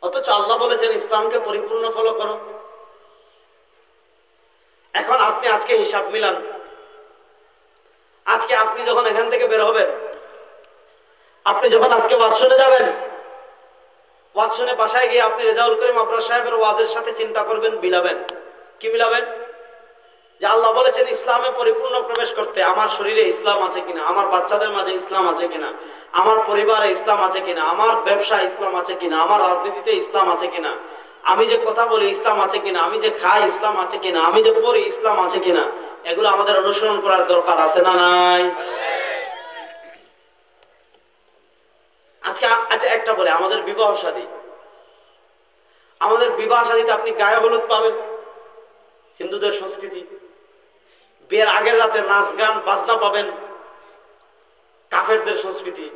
অথচ আল্লাহ বলেছেন ইসলামকে পরিপূর্ণ ফলো করো। এখন আপনি আজকে হিসাব মিলান, আজকে আপনি যখন এখান থেকে বের হবেন, আপনি যখন আজকে ওয়াজ শুনে যাবেন, ওয়াজ শুনে বাসায় গিয়ে আপনি রেজাউল করিম আবরার সাহেবের ওয়াজের সাথে চিন্তা করবেন, মিলাবেন। কি মিলাবেন? যে আল্লাহ বলেছেন ইসলামে পরিপূর্ণ প্রবেশ করতে আমার শরীরে ইসলাম আছে কিনা, আমার বাচ্চাদের মাঝে ইসলাম আছে কিনা, আমার পরিবারে ইসলাম আছে কিনা, আমার ব্যবসায় ইসলাম আছে কিনা, আমার রাজনীতিতে ইসলাম আছে কিনা, আমি যে কথা বলি ইসলাম আছে কিনা, আমি যে খাই ইসলাম আছে কিনা, আমি যে পড়ি ইসলাম আছে কিনা, এগুলো আমাদের অনুসরণ করার দরকার আছে না নাই? আজকে আচ্ছা একটা বলে, আমাদের বিবাহ শাদী, আমাদের বিবাহ শাদীতে আপনি গায়ে হলুদ পাবেন, হিন্দুদের সংস্কৃতি। বিয়ের আগের রাতে নাচ গান বাজনা পাবেন, কাফেরদের সংস্কৃতি।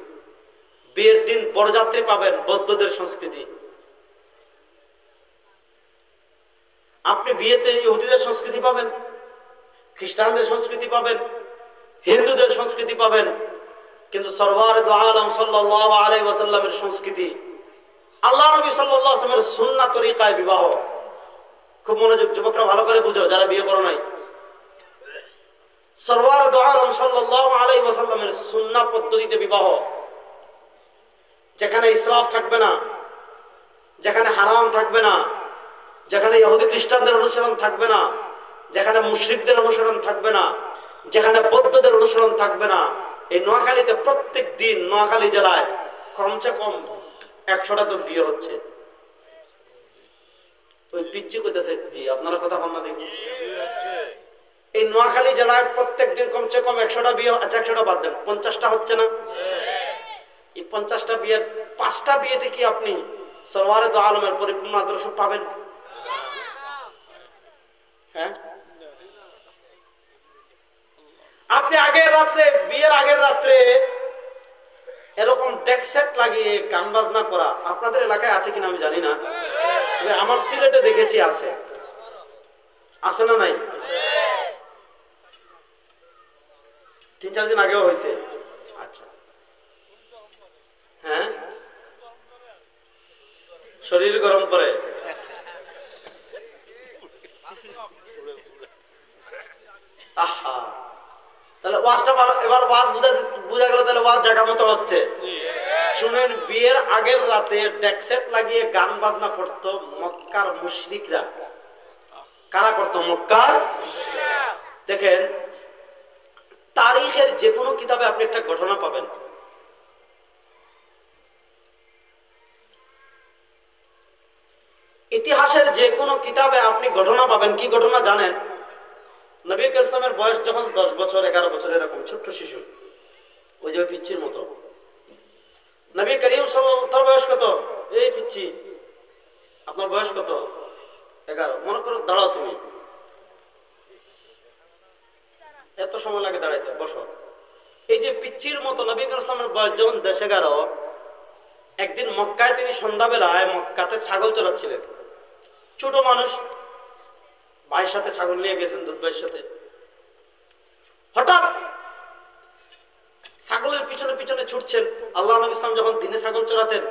বিয়ের দিন বরযাত্রী পাবেন, বৌদ্ধদের সংস্কৃতি। আপনি বিয়েতে ইহুদিদের সংস্কৃতি পাবেন, খ্রিস্টানদের সংস্কৃতি পাবেন, হিন্দুদের সংস্কৃতি পাবেন। কিন্তু সরওয়ার দু আলম সাল্লাল্লাহু আলাইহি ওয়াসাল্লামের সংস্কৃতি, আল্লাহ নবী সাল্লাল্লাহু আলাইহি ওয়াসাল্লামের সুন্নাহ তরিকায় বিবাহ। খুব মনোযোগ, যুবকরা ভালো করে বুঝো যারা বিয়ে করো নাই। সরওয়ার দু আলম সাল্লাল্লাহু আলাইহি ওয়াসাল্লামের সুন্নাহ পদ্ধতিতে বিবাহ, যেখানে ইসরাফ থাকবে না, যেখানে হারাম থাকবে না, যেখানে ইহুদি খ্রিস্টানদের অনুসরণ থাকবে না, যেখানে মুশরিকদের অনুসরণ থাকবে না, যেখানে বৌদ্ধদের অনুসরণ থাকবে না। এই নোয়াখালীতে প্রত্যেক দিন নোয়াখালী জেলায় কমসে কম 100টা তো বিয়ে হচ্ছে। ওই পিচ্ছি কইতেছে জি, আপনারা কথা বল না দেখুন। এই নোয়াখালী জেলায় প্রত্যেক দিন কমসে কম 100টা বিয়ে। আচ্ছা 100টা বাদ দেন, 50টা হচ্ছে না? এই 50টা বিয়ের 5টা বিয়েতে কি আপনি সরওয়ার দু আলমের পরিপূর্ণ আদর্শ পাবেন? হ্যাঁ, আপনি আগের রাত্রে, বিয়ের আগের রাত্রে এরকম ডেক সেট লাগিয়ে গান বাজনা করা আপনাদের এলাকায় আছে কিনা আমি জানি না, আমার সিলেটে দেখেছি আছে। আছে না নাই? 3-4 দিন আগেও হয়েছে। আচ্ছা, হ্যাঁ, শরীর গরম করে। আহা, তাহলে ওয়াজটা ভালো, এবার ওয়াজ বুঝা গেল, তাহলে ওয়াজ জায়গা মতো হচ্ছে। শুনেন, বিয়ের আগের রাতে ডেকসেট লাগিয়ে গান বাজনা করতো মক্কার মুশরিকরা। কারা করতো? মক্কার। দেখেন, তারিখের যে কোনো কিতাবে আপনি একটা ঘটনা পাবেন। ইতিহাসের যে কোনো কিতাবে আপনি ঘটনা পাবেন। কি ঘটনা জানেন? নবী ইসলামের বয়স যখন 10 বছর 11 বছর, এরকম ছোট্ট শিশু, ওই যে পিচ্ছির মতো। নবী করিম সাল্লাল্লাহু বয়স কত? এই পিচ্ছি, আপনার বয়স কত? 11। মনে করো দাঁড়াও, তুমি এত সময় লাগে দাঁড়াইতে, বসো। এই যে পিচ্ছির মতো নবী ইসলামের বয়স যখন 10-11, একদিন মক্কায় তিনি সন্ধ্যাবেলায় মক্কাতে ছাগল চড়াচ্ছিলেন। ছোট মানুষ, ভাইয়ের সাথে ছাগল নিয়ে গেছেন, দুধভাইয়ের সাথে। হঠাৎ ছাগলের পিছনে পিছনে ছুটছেন। আল্লাহ নবী ইসলাম যখন দিনে ছাগল চড়াতেন,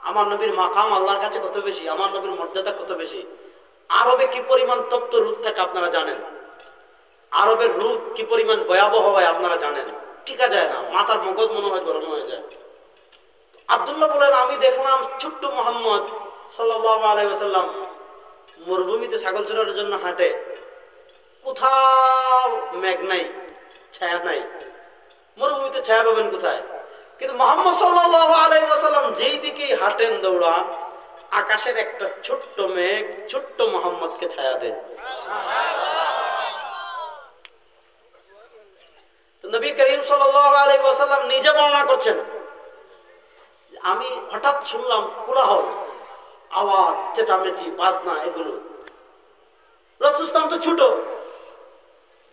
আমার নবীর মাকাম আল্লাহর কাছে কত বেশি, আমার নবীর মর্যাদা কত বেশি। আরবে কি পরিমাণ তপ্ত রূপ থাকে আপনারা জানেন? আরবের রূপ কি পরিমাণ ভয়াবহ হয় আপনারা জানেন? টিকা যায় না, মাথার মগজ মনে হয় গরম হয়ে যায়। আব্দুল্লাহ বলেন, আমি দেখলাম ছোট্ট মুহাম্মদ সাল্লাল্লাহু আলাইহি ওয়াসাল্লাম মরুভূমিতে ছাগল চড়ানোর জন্য হাঁটে। কোথাও মেঘ নাই, ছায়া নাই। মরুভূমিতে ছায়া পাবেন কোথায়? কিন্তু মুহাম্মদ সাল্লাল্লাহু আলাইহি ওয়াসাল্লাম যেই দিকেই হাঁটেন, দৌড়ান, আকাশের একটা ছোট্ট মেঘ ছোট্ট মুহাম্মদকে ছায়া দেয়। তো নবী করিম সাল্লাল্লাহু আলাইহি ওয়াসাল্লাম নিজে বর্ণনা করছেন, আমি হঠাৎ শুনলাম কোলাহল, আওয়াজ, চেঁচামেচি, বাজনা, এগুলো। রাসূল সাল্লাল্লাহু তো ছোট,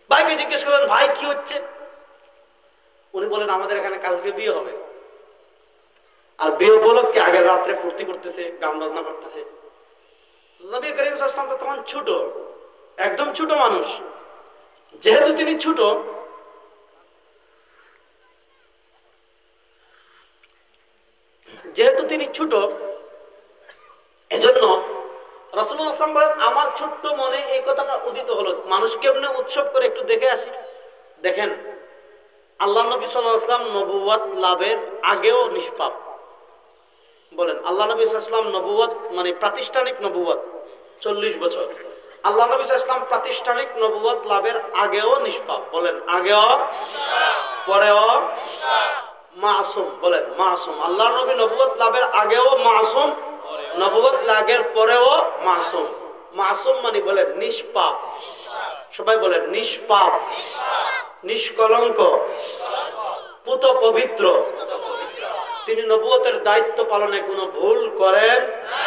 ভাইকে জিজ্ঞেস করলেন, ভাই কি হচ্ছে? উনি বলেন, আমাদের এখানে কালকে বিয়ে হবে, আর বিয়ে উপলক্ষে আগের রাত্রে ফুর্তি করতেছে, গান বাজনা করতেছে। নবী করিম সাল্লাল্লাহু আলাইহি ওয়াসাল্লাম তখন ছোট, একদম ছোট মানুষ। যেহেতু তিনি ছোট, এজন্য রাসূলুল্লাহ সাল্লাল্লাহু আলাইহি ওয়াসাল্লাম বলেন, আমার ছোট্ট মনে এই কথাটা উদিত হলো, মানুষ কেমনে উৎসব করে একটু দেখে আসি। দেখেন, আল্লাহ নবী সাল্লাল্লাহু আলাইহি ওয়াসাল্লাম নবুয়ত লাভের আগেও নিষ্পাপ। বলেন, আল্লাহ নবী সাল্লাল্লাহু আলাইহি ওয়াসাল্লাম নবুয়ত মানে প্রাতিষ্ঠানিক নবুয়ত 40 বছর। আল্লাহ নবী সাল্লাল্লাহু আলাইহি ওয়াসাল্লাম প্রাতিষ্ঠানিক নবুয়ত লাভের আগেও নিষ্পাপ। বলেন, আগেও নিষ্পাপ, পরেও নিষ্পাপ, মাসুম। বলেন, মাসুম। আল্লাহ নবী নবুয়ত লাভের আগেও মাসুম, নবুয়ত লাভের পরেও মাসুম। মাসুম মানে বলেন নিষ্পাপ। সবাই বলেন নিষ্পাপ, নিষ্কলঙ্ক, পুত পবিত্র। তিনি নবুয়তের দায়িত্ব পালনে কোনো ভুল করেন না,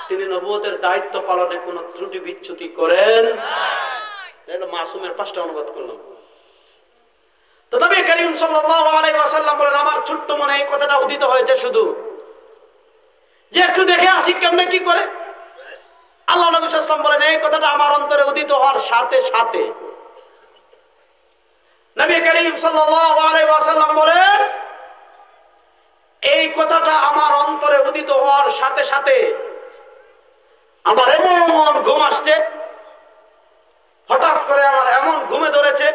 তিনি নবুয়তের দায়িত্ব পালনে কোনো ত্রুটি বিচ্যুতি করেন না। মাসুমের 5টা অনুবাদ করলাম। তো নবী করিম সাল্লাল্লাহু আলাইহি ওয়াসাল্লাম বলেন, আমার ছোট্ট মনে এই কথাটা উদিত হয়েছে শুধু, যে একটু দেখে আসি কেমনে কি করে। আল্লাহ নবী সাল্লাল্লাহু আলাইহি ওয়াসাল্লাম বলেন, এই কথাটা আমার অন্তরে উদিত হওয়ার সাথে সাথে নবী করিম সাল্লাল্লাহু আলাইহি ওয়াসাল্লাম বলেন, এই কথাটা আমার অন্তরে উদিত হওয়ার সাথে সাথে আমার এমন ঘুম আসছে, হঠাৎ করে আমার এমন ঘুমে ধরেছে,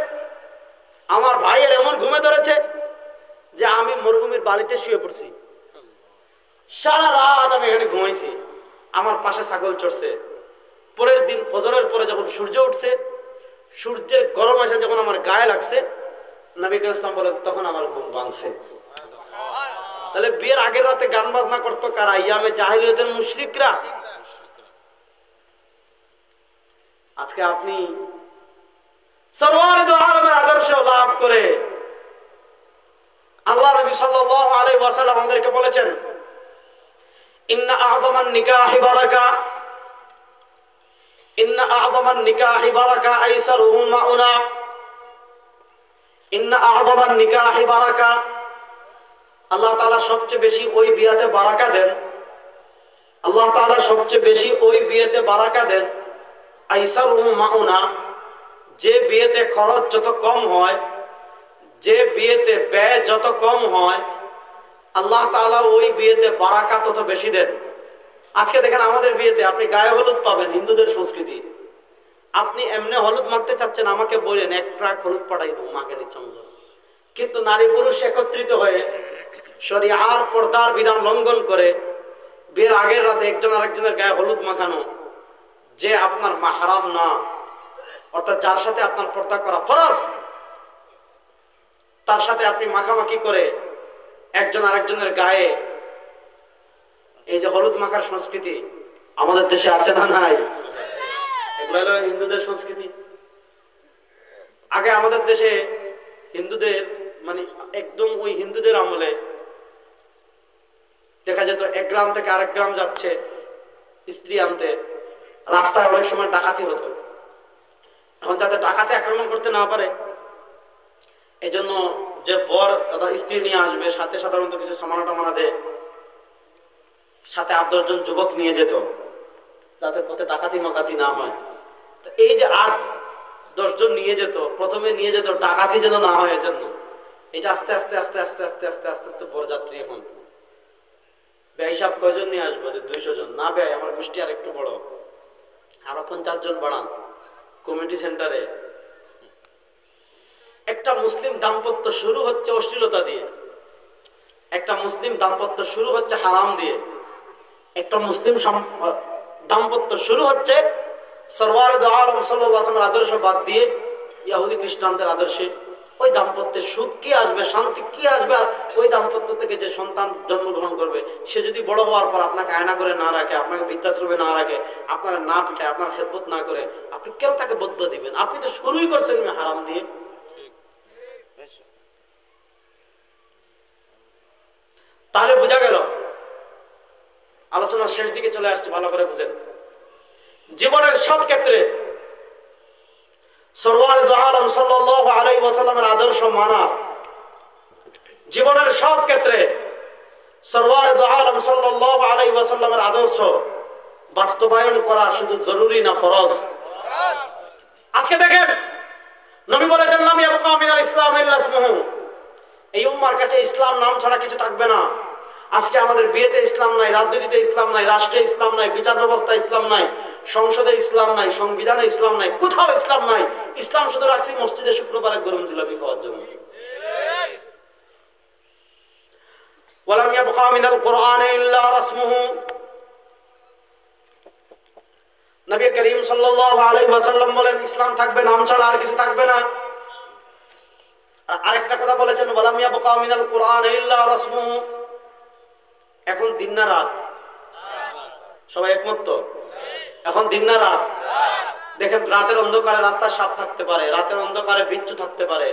আমার ভাইয়ের এমন ঘুমে ধরেছে যে আমি মরুভূমির বাড়িতে শুয়ে পড়ছি। সারা রাত আমি এখানে ঘুমাইছি, আমার পাশে ছাগল চড়ছে। পরের দিন ফজরের পরে যখন সূর্য উঠছে, সূর্যের গরম এসে যখন আমার গায়ে লাগছে, নবী করিম সাল্লাল্লাহু আলাইহি ওয়াসাল্লাম বলেন, তখন আমার ঘুম ভাঙছে। তাহলে বিয়ের আগের রাতে গান বাজনা করতো কারা? ইয়ামে জাহিলিয়াতের মুশরিকরা। আজকে আপনি সরওয়ারে দু আলমের আদর্শ লাভ করে আল্লাহ নবী সাল্লাল্লাহু আলাইহি ওয়াসাল্লাম আমাদেরকে বলেছেন, ইন্না আ'যামান নিকাহি বারাকা, ইন্না আ'যামান নিকাহি বারাকা আইসারুহু মাউনা, ইন্না আ'যামান নিকাহি বারাকা। আল্লাহ তাআলা সবচেয়ে বেশি ওই বিয়েতে বারাকা দেন, আল্লাহ তাআলা সবচেয়ে বেশি ওই বিয়েতে বারাকা দেন আইসারুহু মাউনা, যে বিয়েতে খরচ যত কম হয়, যে বিয়েতে ব্যয় যত কম হয়, আল্লাহ তাআলা ওই বিয়েতে বারাকা তত বেশি দেন। আজকে দেখেন আমাদের বিয়েতে আপনি গায়ে হলুদ পাবেন, হিন্দুদের সংস্কৃতি। আপনি এমনি হলুদ মাখতে চাচ্ছেন, আমাকে বলেন, এক ট্রাক হলুদ পাঠাই দেবো, মাকে নিচ্ছ। কিন্তু নারী পুরুষ একত্রিত হয়ে শরিয়ার পর্দার বিধান লঙ্ঘন করে বিয়ের আগের রাতে একজন আরেকজনের গায়ে হলুদ মাখানো, যে আপনার মাহরাম না, অর্থাৎ যার সাথে আপনার পর্দা করা ফরজ, তার সাথে আপনি মাখামাখি করে একজন আরেকজনের গায়ে, এই যে হলুদ মাখার সংস্কৃতি আমাদের দেশে আছে না নাই? এগুলো হলো হিন্দুদের সংস্কৃতি। আগে আমাদের দেশে হিন্দুদের মানে একদম ওই হিন্দুদের আমলে দেখা যেত এক গ্রাম থেকে আরেক গ্রাম যাচ্ছে স্ত্রী আনতে, রাস্তায় অনেক সময় ডাকাতি হতো। এখন যাতে ডাকাতে আক্রমণ করতে না পারে এজন্য যে বর স্ত্রী নিয়ে আসবে সাথে সাধারণত কিছু সামানা টামানা দেয়, সাথে 8-10 জন যুবক নিয়ে যেত যাতে পথে ডাকাতি মাকাতি না হয়। তো এই যে 8-10 জন নিয়ে যেত, প্রথমে নিয়ে যেত ডাকাতি যেন না হয় এজন্য। এটা আস্তে আস্তে আস্তে আস্তে আস্তে আস্তে আস্তে আস্তে বরযাত্রী। এখন ব্যয় হিসাব কয়জন নিয়ে আসবো? যে 200 জন না, ব্যয় আমার গোষ্ঠী আর একটু বড়, আরো 50 জন বাড়ান কমিটি সেন্টারে। একটা মুসলিম দাম্পত্য শুরু হচ্ছে অশ্লীলতা দিয়ে, একটা মুসলিম দাম্পত্য শুরু হচ্ছে হারাম দিয়ে, একটা মুসলিম দাম্পত্য শুরু হচ্ছে সরওয়ার দু আলম সাল্লাল্লাহু আলাইহি ওয়াসাল্লামের আদর্শ বাদ দিয়ে ইহুদি খ্রিস্টানদের আদর্শে। ওই দাম্পত্যে সুখ কি আসবে, শান্তি কি আসবে? আর ওই দাম্পত্য থেকে যে সন্তান জন্মগ্রহণ করবে সে যদি বড় হওয়ার পর আপনাকে আয়না করে না রাখে, আপনাকে বৃদ্ধাশ্রমে না রাখে, আপনার না পিটায়, আপনার খেদমত না করে, আপনি কেন তাকে বদ্ধ দিবেন? আপনি তো শুরুই করছেন হারাম দিয়ে। তাহলে বোঝা গেল, আলোচনার শেষ দিকে চলে আসছে, ভালো করে বুঝেন। জীবনের সব ক্ষেত্রে সরওয়ার দু আলম সাল্লাল্লাহু আলাইহি ওয়াসাল্লামের আদর্শ মানা, জীবনের সব ক্ষেত্রে সরওয়ার দু আলম সাল্লাল্লাহু আলাইহি ওয়াসাল্লামের আদর্শ বাস্তবায়ন করা শুধু জরুরি না, ফরজ। আজকে দেখেন নবী বলেছেন লাম ইয়াবকা মিনাল ইসলাম ইল্লা ইসমুহু, এই উম্মার কাছে ইসলাম নাম ছাড়া কিছু থাকবে না। আজকে আমাদের বিয়েতে ইসলাম নাই, রাজনীতিতে ইসলাম নাই, রাষ্ট্রে ইসলাম নাই, বিচার ব্যবস্থায় ইসলাম নাই, সংসদে ইসলাম নাই, সংবিধানে ইসলাম নাই, কোথাও ইসলাম নাই। ইসলাম শুধু রাখছি মসজিদে শুক্রবারে গরম জিলাপি খাওয়ার জন্য। ওয়ালাম ইয়াবকা মিনাল কুরআন ইল্লা রাসমুহু, নবী করিম সাল্লাল্লাহু আলাইহি ওয়াসাল্লাম বলেন ইসলাম থাকবে নাম ছাড়া, আর কিছু থাকবে না। আরেকটা কথা বলেছেন ওয়ালাম ইয়াবকা মিনাল কুরআন ইল্লা রাসমুহু। এখন দিন না রাত? সবাই একমত তো? এখন দিন না রাত? দেখেন রাতের অন্ধকারে রাস্তায় সাপ থাকতে পারে, রাতের অন্ধকারে বিচ্ছু থাকতে পারে,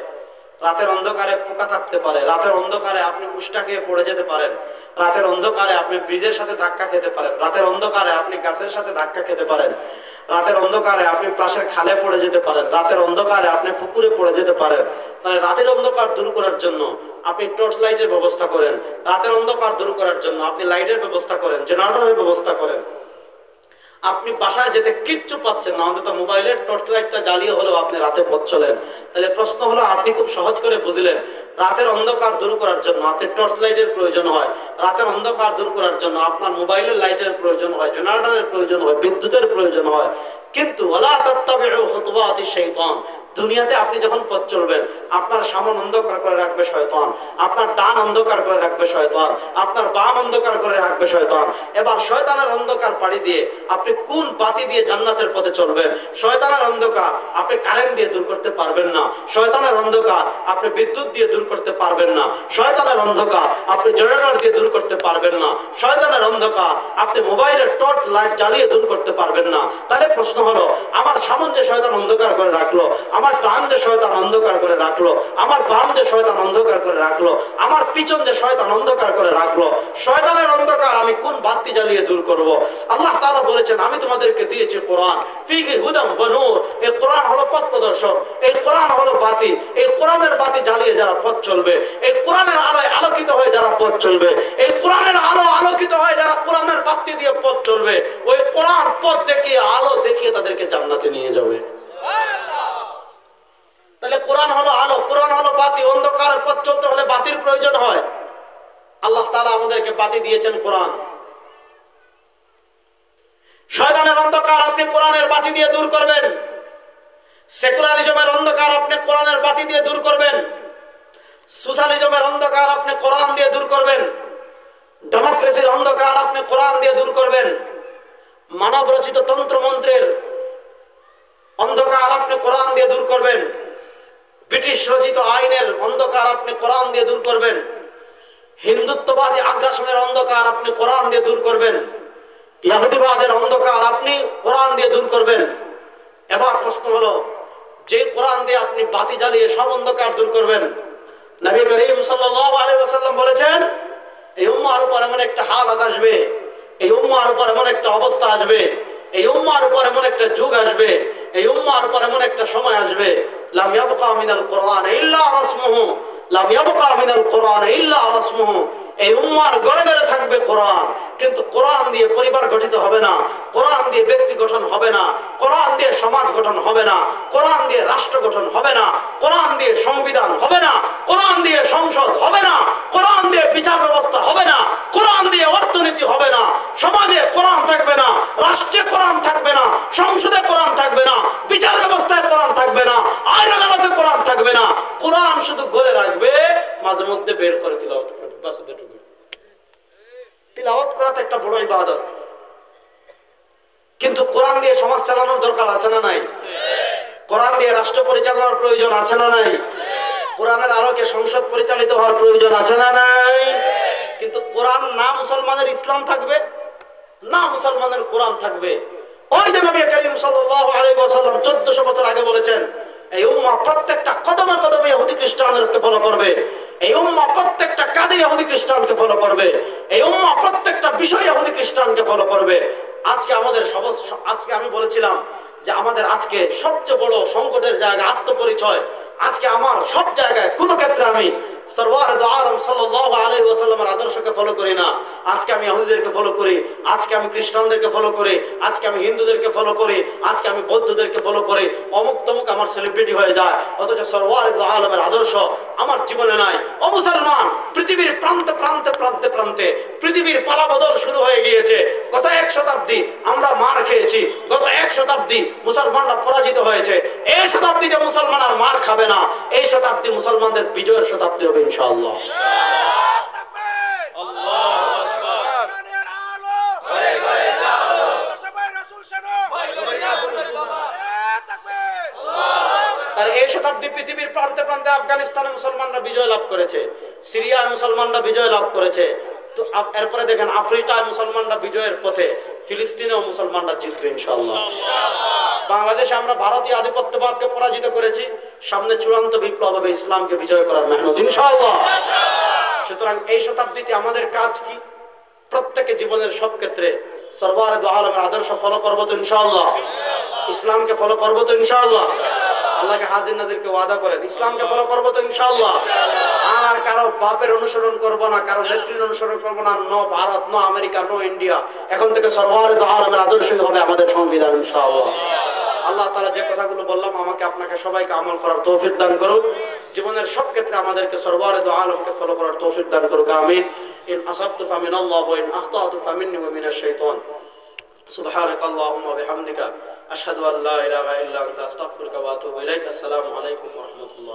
রাতের অন্ধকারে পোকা থাকতে পারে, রাতের অন্ধকারে আপনি উষ্টা খেয়ে পড়ে যেতে পারেন, রাতের অন্ধকারে আপনি ব্রিজের সাথে ধাক্কা খেতে পারেন, রাতের অন্ধকারে আপনি গাছের সাথে ধাক্কা খেতে পারেন, রাতের অন্ধকারে আপনি পাশের খালে পড়ে যেতে পারেন, রাতের অন্ধকারে আপনি পুকুরে পড়ে যেতে পারেন। তাহলে রাতের অন্ধকার দূর করার জন্য আপনি টর্চ লাইটের ব্যবস্থা করেন, রাতের অন্ধকার দূর করার জন্য আপনি লাইটের ব্যবস্থা করেন, জেনারেটরের ব্যবস্থা করেন। আপনি বাসায় যেতে কিচ্ছু পাচ্ছেন না, অন্তত মোবাইলের টর্চ লাইটটা জ্বালিয়ে হলেও আপনি রাতে পথ চলেন। তাহলে প্রশ্ন হলো, আপনি খুব সহজ করে বুঝলেন, রাতের অন্ধকার দূর করার জন্য আপনি টর্চ লাইটের প্রয়োজন হয়, রাতের অন্ধকার দূর করার জন্য আপনার মোবাইলের লাইটের প্রয়োজন হয়, জেনারেটরের প্রয়োজন হয়, বিদ্যুতের প্রয়োজন হয়। কিন্তু ওয়ালা তাত্তাবিউ খুতুওয়াতিশ শাইতান, দুনিয়াতে আপনি যখন পথ চলবেন আপনার সামনে অন্ধকার করে রাখবে শয়তান, আপনার ডান অন্ধকার করে রাখবে শয়তান, আপনার বাম অন্ধকার করে রাখবে শয়তান। এবার শয়তানের অন্ধকার পাড়ি দিয়ে আপনি কোন বাতি দিয়ে জান্নাতের পথে চলবেন? শয়তানের অন্ধকার আপনি কারেন্ট দিয়ে দূর করতে পারবেন না, শয়তানের অন্ধকার আপনি বিদ্যুৎ দিয়ে দূর করতে পারবেন না, শয়তানের অন্ধকার আপনি জেনারেটর দিয়ে দূর করতে পারবেন না, শয়তানের অন্ধকার আপনি মোবাইলের টর্চ লাইট জ্বালিয়ে দূর করতে পারবেন না। তাহলে প্রশ্ন হলো, আমার সামনে যে শয়তান অন্ধকার করে রাখলো, আমার ডান যে শয়তান অন্ধকার করে রাখলো, আমার বাম যে শয়তান অন্ধকার করে রাখলো, আমার পিছন যে শয়তান অন্ধকার করে রাখলো, শয়তানের অন্ধকার আমি কোন বাতি জ্বালিয়ে দূর করব? আল্লাহ তাআলা বলেছেন আমি তোমাদেরকে দিয়েছি কোরআন, ফিহি হুদাম ওয়া নূর, এই কোরআন হলো পথ প্রদর্শক, এই কোরআন হলো বাতি, এই কোরআনের বাতি জ্বালিয়ে যারা পথ চলবে, এই কোরআনের আলোয় আলোকিত হয়ে যারা পথ চলবে, এই কোরআনের আলো আলোকিত হয়ে যারা কোরআনের বাতি দিয়ে পথ চলবে, ওই কোরআন পথ দেখিয়ে আলো দেখিয়ে তাদেরকে জান্নাতে নিয়ে যাবে। তাহলে কোরআন হলো আলো, কোরআন হলো বাতি। অন্ধকারের পথ চলতে হলে বাতির প্রয়োজন হয়। আল্লাহ তাআলা আমাদেরকে বাতি দিয়েছেন কোরআন। শয়তানের অন্ধকার আপনি কোরআনের বাতি দিয়ে দূর করবেন। সেকুলারিজমের অন্ধকার আপনি কোরআনের বাতি দিয়ে দূর করবেন, সোশ্যালিজমের অন্ধকার আপনি কোরআন দিয়ে দূর করবেন, ডেমোক্রেসির অন্ধকার আপনি কোরআন দিয়ে দূর করবেন, মানব রচিত তন্ত্রমন্ত্রের অন্ধকার আপনি কোরআন দিয়ে দূর করবেন, ব্রিটিশ রচিত আইনের অন্ধকার আপনি কোরআন দিয়ে দূর করবেন, হিন্দুত্ববাদী আগ্রাসনের অন্ধকার আপনি কোরআন দিয়ে দূর করবেন, ইহুদিবাদের অন্ধকার আপনি কোরআন দিয়ে দূর করবেন। এবার প্রশ্ন হলো, যে কোরআন দিয়ে আপনি বাতি জ্বালিয়ে সব অন্ধকার দূর করবেন, নবী করিম সাল্লাল্লাহু আলাইহি ওয়াসাল্লাম বলেছেন এই উম্মার উপর এমন একটা হালাত আসবে, এই উম্মার উপর এমন একটা অবস্থা আসবে, এই উম্মার উপর এমন একটা যুগ আসবে, এই উম্মার উপর এমন একটা সময় আসবে, লাম ইয়াবকা মিনাল কুরআন ইল্লা রাসমুহু, লাম ইয়াবকা মিনাল কুরআন ইল্লা রাসমুহু। এই উম্মার গড়ে গড়ে থাকবে কোরআন, কিন্তু কোরআন দিয়ে পরিবার গঠিত হবে না, কোরআন দিয়ে ব্যক্তি গঠন হবে না, কোরআন দিয়ে সমাজ গঠন হবে না, কোরআন দিয়ে রাষ্ট্র গঠন হবে না, কোরআন দিয়ে সংবিধান হবে না, কোরআন দিয়ে সংসদ হবে না, কোরআন দিয়ে বিচার ব্যবস্থা হবে না, কোরআন দিয়ে অর্থনীতি হবে না, সমাজে কোরআন থাকবে না, রাষ্ট্রে কোরআন থাকবে না, সংসদে কোরআন থাকবে না, বিচার ব্যবস্থায় কোরআন থাকবে না, আইন আদালতে কোরআন থাকবে না। কোরআন শুধু ঘরে রাখবে, মাঝে মধ্যে বের করে তিলাওয়াত করবে, বাস এতটুকু। তিলাওয়াত করা তো একটা বড় ইবাদত, কিন্তু কোরআন দিয়ে সমাজ চালানোর দরকার আছে না নাই? কোরআন দিয়ে রাষ্ট্র পরিচালনার প্রয়োজন আছে না নাই? কোরআনের আলোকে সংসদ পরিচালিত হওয়ার প্রয়োজন আছে না নাই? কিন্তু কোরআন না মুসলমানের ইসলাম থাকবে, না মুসলমানের কোরআন থাকবে। ওই যে নবী করিম সাল্লাল্লাহু আলাইহি ওয়াসাল্লাম 1400 বছর আগে বলেছেন, এই উম্মাহ প্রত্যেকটা কদমে কদমে ইহুদি খ্রিস্টানদেরকে ফলো করবে, এই উম্মাহ প্রত্যেকটা কাজে ইহুদি খ্রিস্টানকে ফলো করবে, এই উম্মাহ প্রত্যেকটা বিষয়ে ইহুদি খ্রিস্টানকে ফলো করবে। আজকে আমাদের আজকে আমি বলেছিলাম যে আমাদের আজকে সবচেয়ে বড় সংকটের জায়গা আত্মপরিচয়। আজকে আমার সব জায়গায় কোন ক্ষেত্রে আমি সরওয়ারে দু আলম সাল্লাল্লাহু আলাইহি ওয়াসাল্লামের আদর্শকে ফলো করি না। আজকে আমি ইহুদিদেরকে ফলো করি, আজকে আমি খ্রিস্টানদেরকে ফলো করি, আজকে আমি হিন্দুদেরকে ফলো করি, আজকে আমি বৌদ্ধদেরকে ফলো করি, অমুক তমুক আমার সেলিব্রিটি হয়ে যায়, অথচ সরওয়ারে দু আলমের আদর্শ আমার জীবনে নাই। ও মুসলমান, পৃথিবীর প্রান্তে প্রান্তে প্রান্তে প্রান্তে পৃথিবীর পালাবদল শুরু হয়ে গিয়েছে। গত 1 শতাব্দী আমরা মার খেয়েছি, গত 1 শতাব্দী মুসলমানরা পরাজিত হয়েছে। এই শতাব্দীতে মুসলমান আর মার খাবে না, এই শতাব্দী মুসলমানদের বিজয়ের শতাব্দী হবে ইনশাআল্লাহ। আর এই শতাব্দী পৃথিবীর প্রান্তে প্রান্তে আফগানিস্তানে মুসলমানরা বিজয় লাভ করেছে, সিরিয়ায় মুসলমানরা বিজয় লাভ করেছে, তো এরপরে দেখেন আফ্রিকায় মুসলমানরা বিজয়ের পথে, ফিলিস্তিনেও মুসলমানরা জিতবে ইনশাআল্লাহ। বাংলাদেশে আমরা ভারতীয় আধিপত্যবাদকে পরাজিত করেছি, সামনে চূড়ান্ত বিপ্লব হবে ইসলামকে বিজয় করার মেহনত ইনশাআল্লাহ। সুতরাং এই শতাব্দীতে আমাদের কাজ কি? প্রত্যেকে জীবনের সব ক্ষেত্রে সরওয়ারে দু আলমের আদর্শ ফলো করবো তো ইনশাআল্লাহ, ইসলামকে ফলো করবো তো ইনশাআল্লাহ। আল্লাহকে হাজির নাজিরকে ওয়াদা করেন, ইসলামকে ফলো করবো তো ইনশাআল্লাহ। আর কারো বাপের অনুসরণ করবো না, কারো নেত্রীর অনুসরণ করবো না, no Bharat, no America, no India. এখন থেকে সরওয়ারে দু আলমের আদর্শ হবে আমাদের সংবিধান ইনশাআল্লাহ। আল্লাহ তাআলা যে কথাগুলো বললাম আমাকে আপনাকে সবাইকে আমল করার তৌফিক দান করুক, জীবনের সব ক্ষেত্রে আমাদেরকে সরওয়ারে দু আলমকে ফলো করার তৌফিক দান করুক, আমিন। ইন আসাবতু ফামিনাল্লাহ ওয়া ইন আখতাতু ফামিন্নি ওয়া মিনাশ শাইতান। সুবহানাকাল্লাহুম্মা ওয়া বিহামদিকা আশহাদু আল্লা ইলাহা ইল্লা আনতা আস্তাগফিরুকা ওয়া আতুবু ইলাইক। আসসালামু আলাইকুম ওয়া রাহমাতুল্লাহ।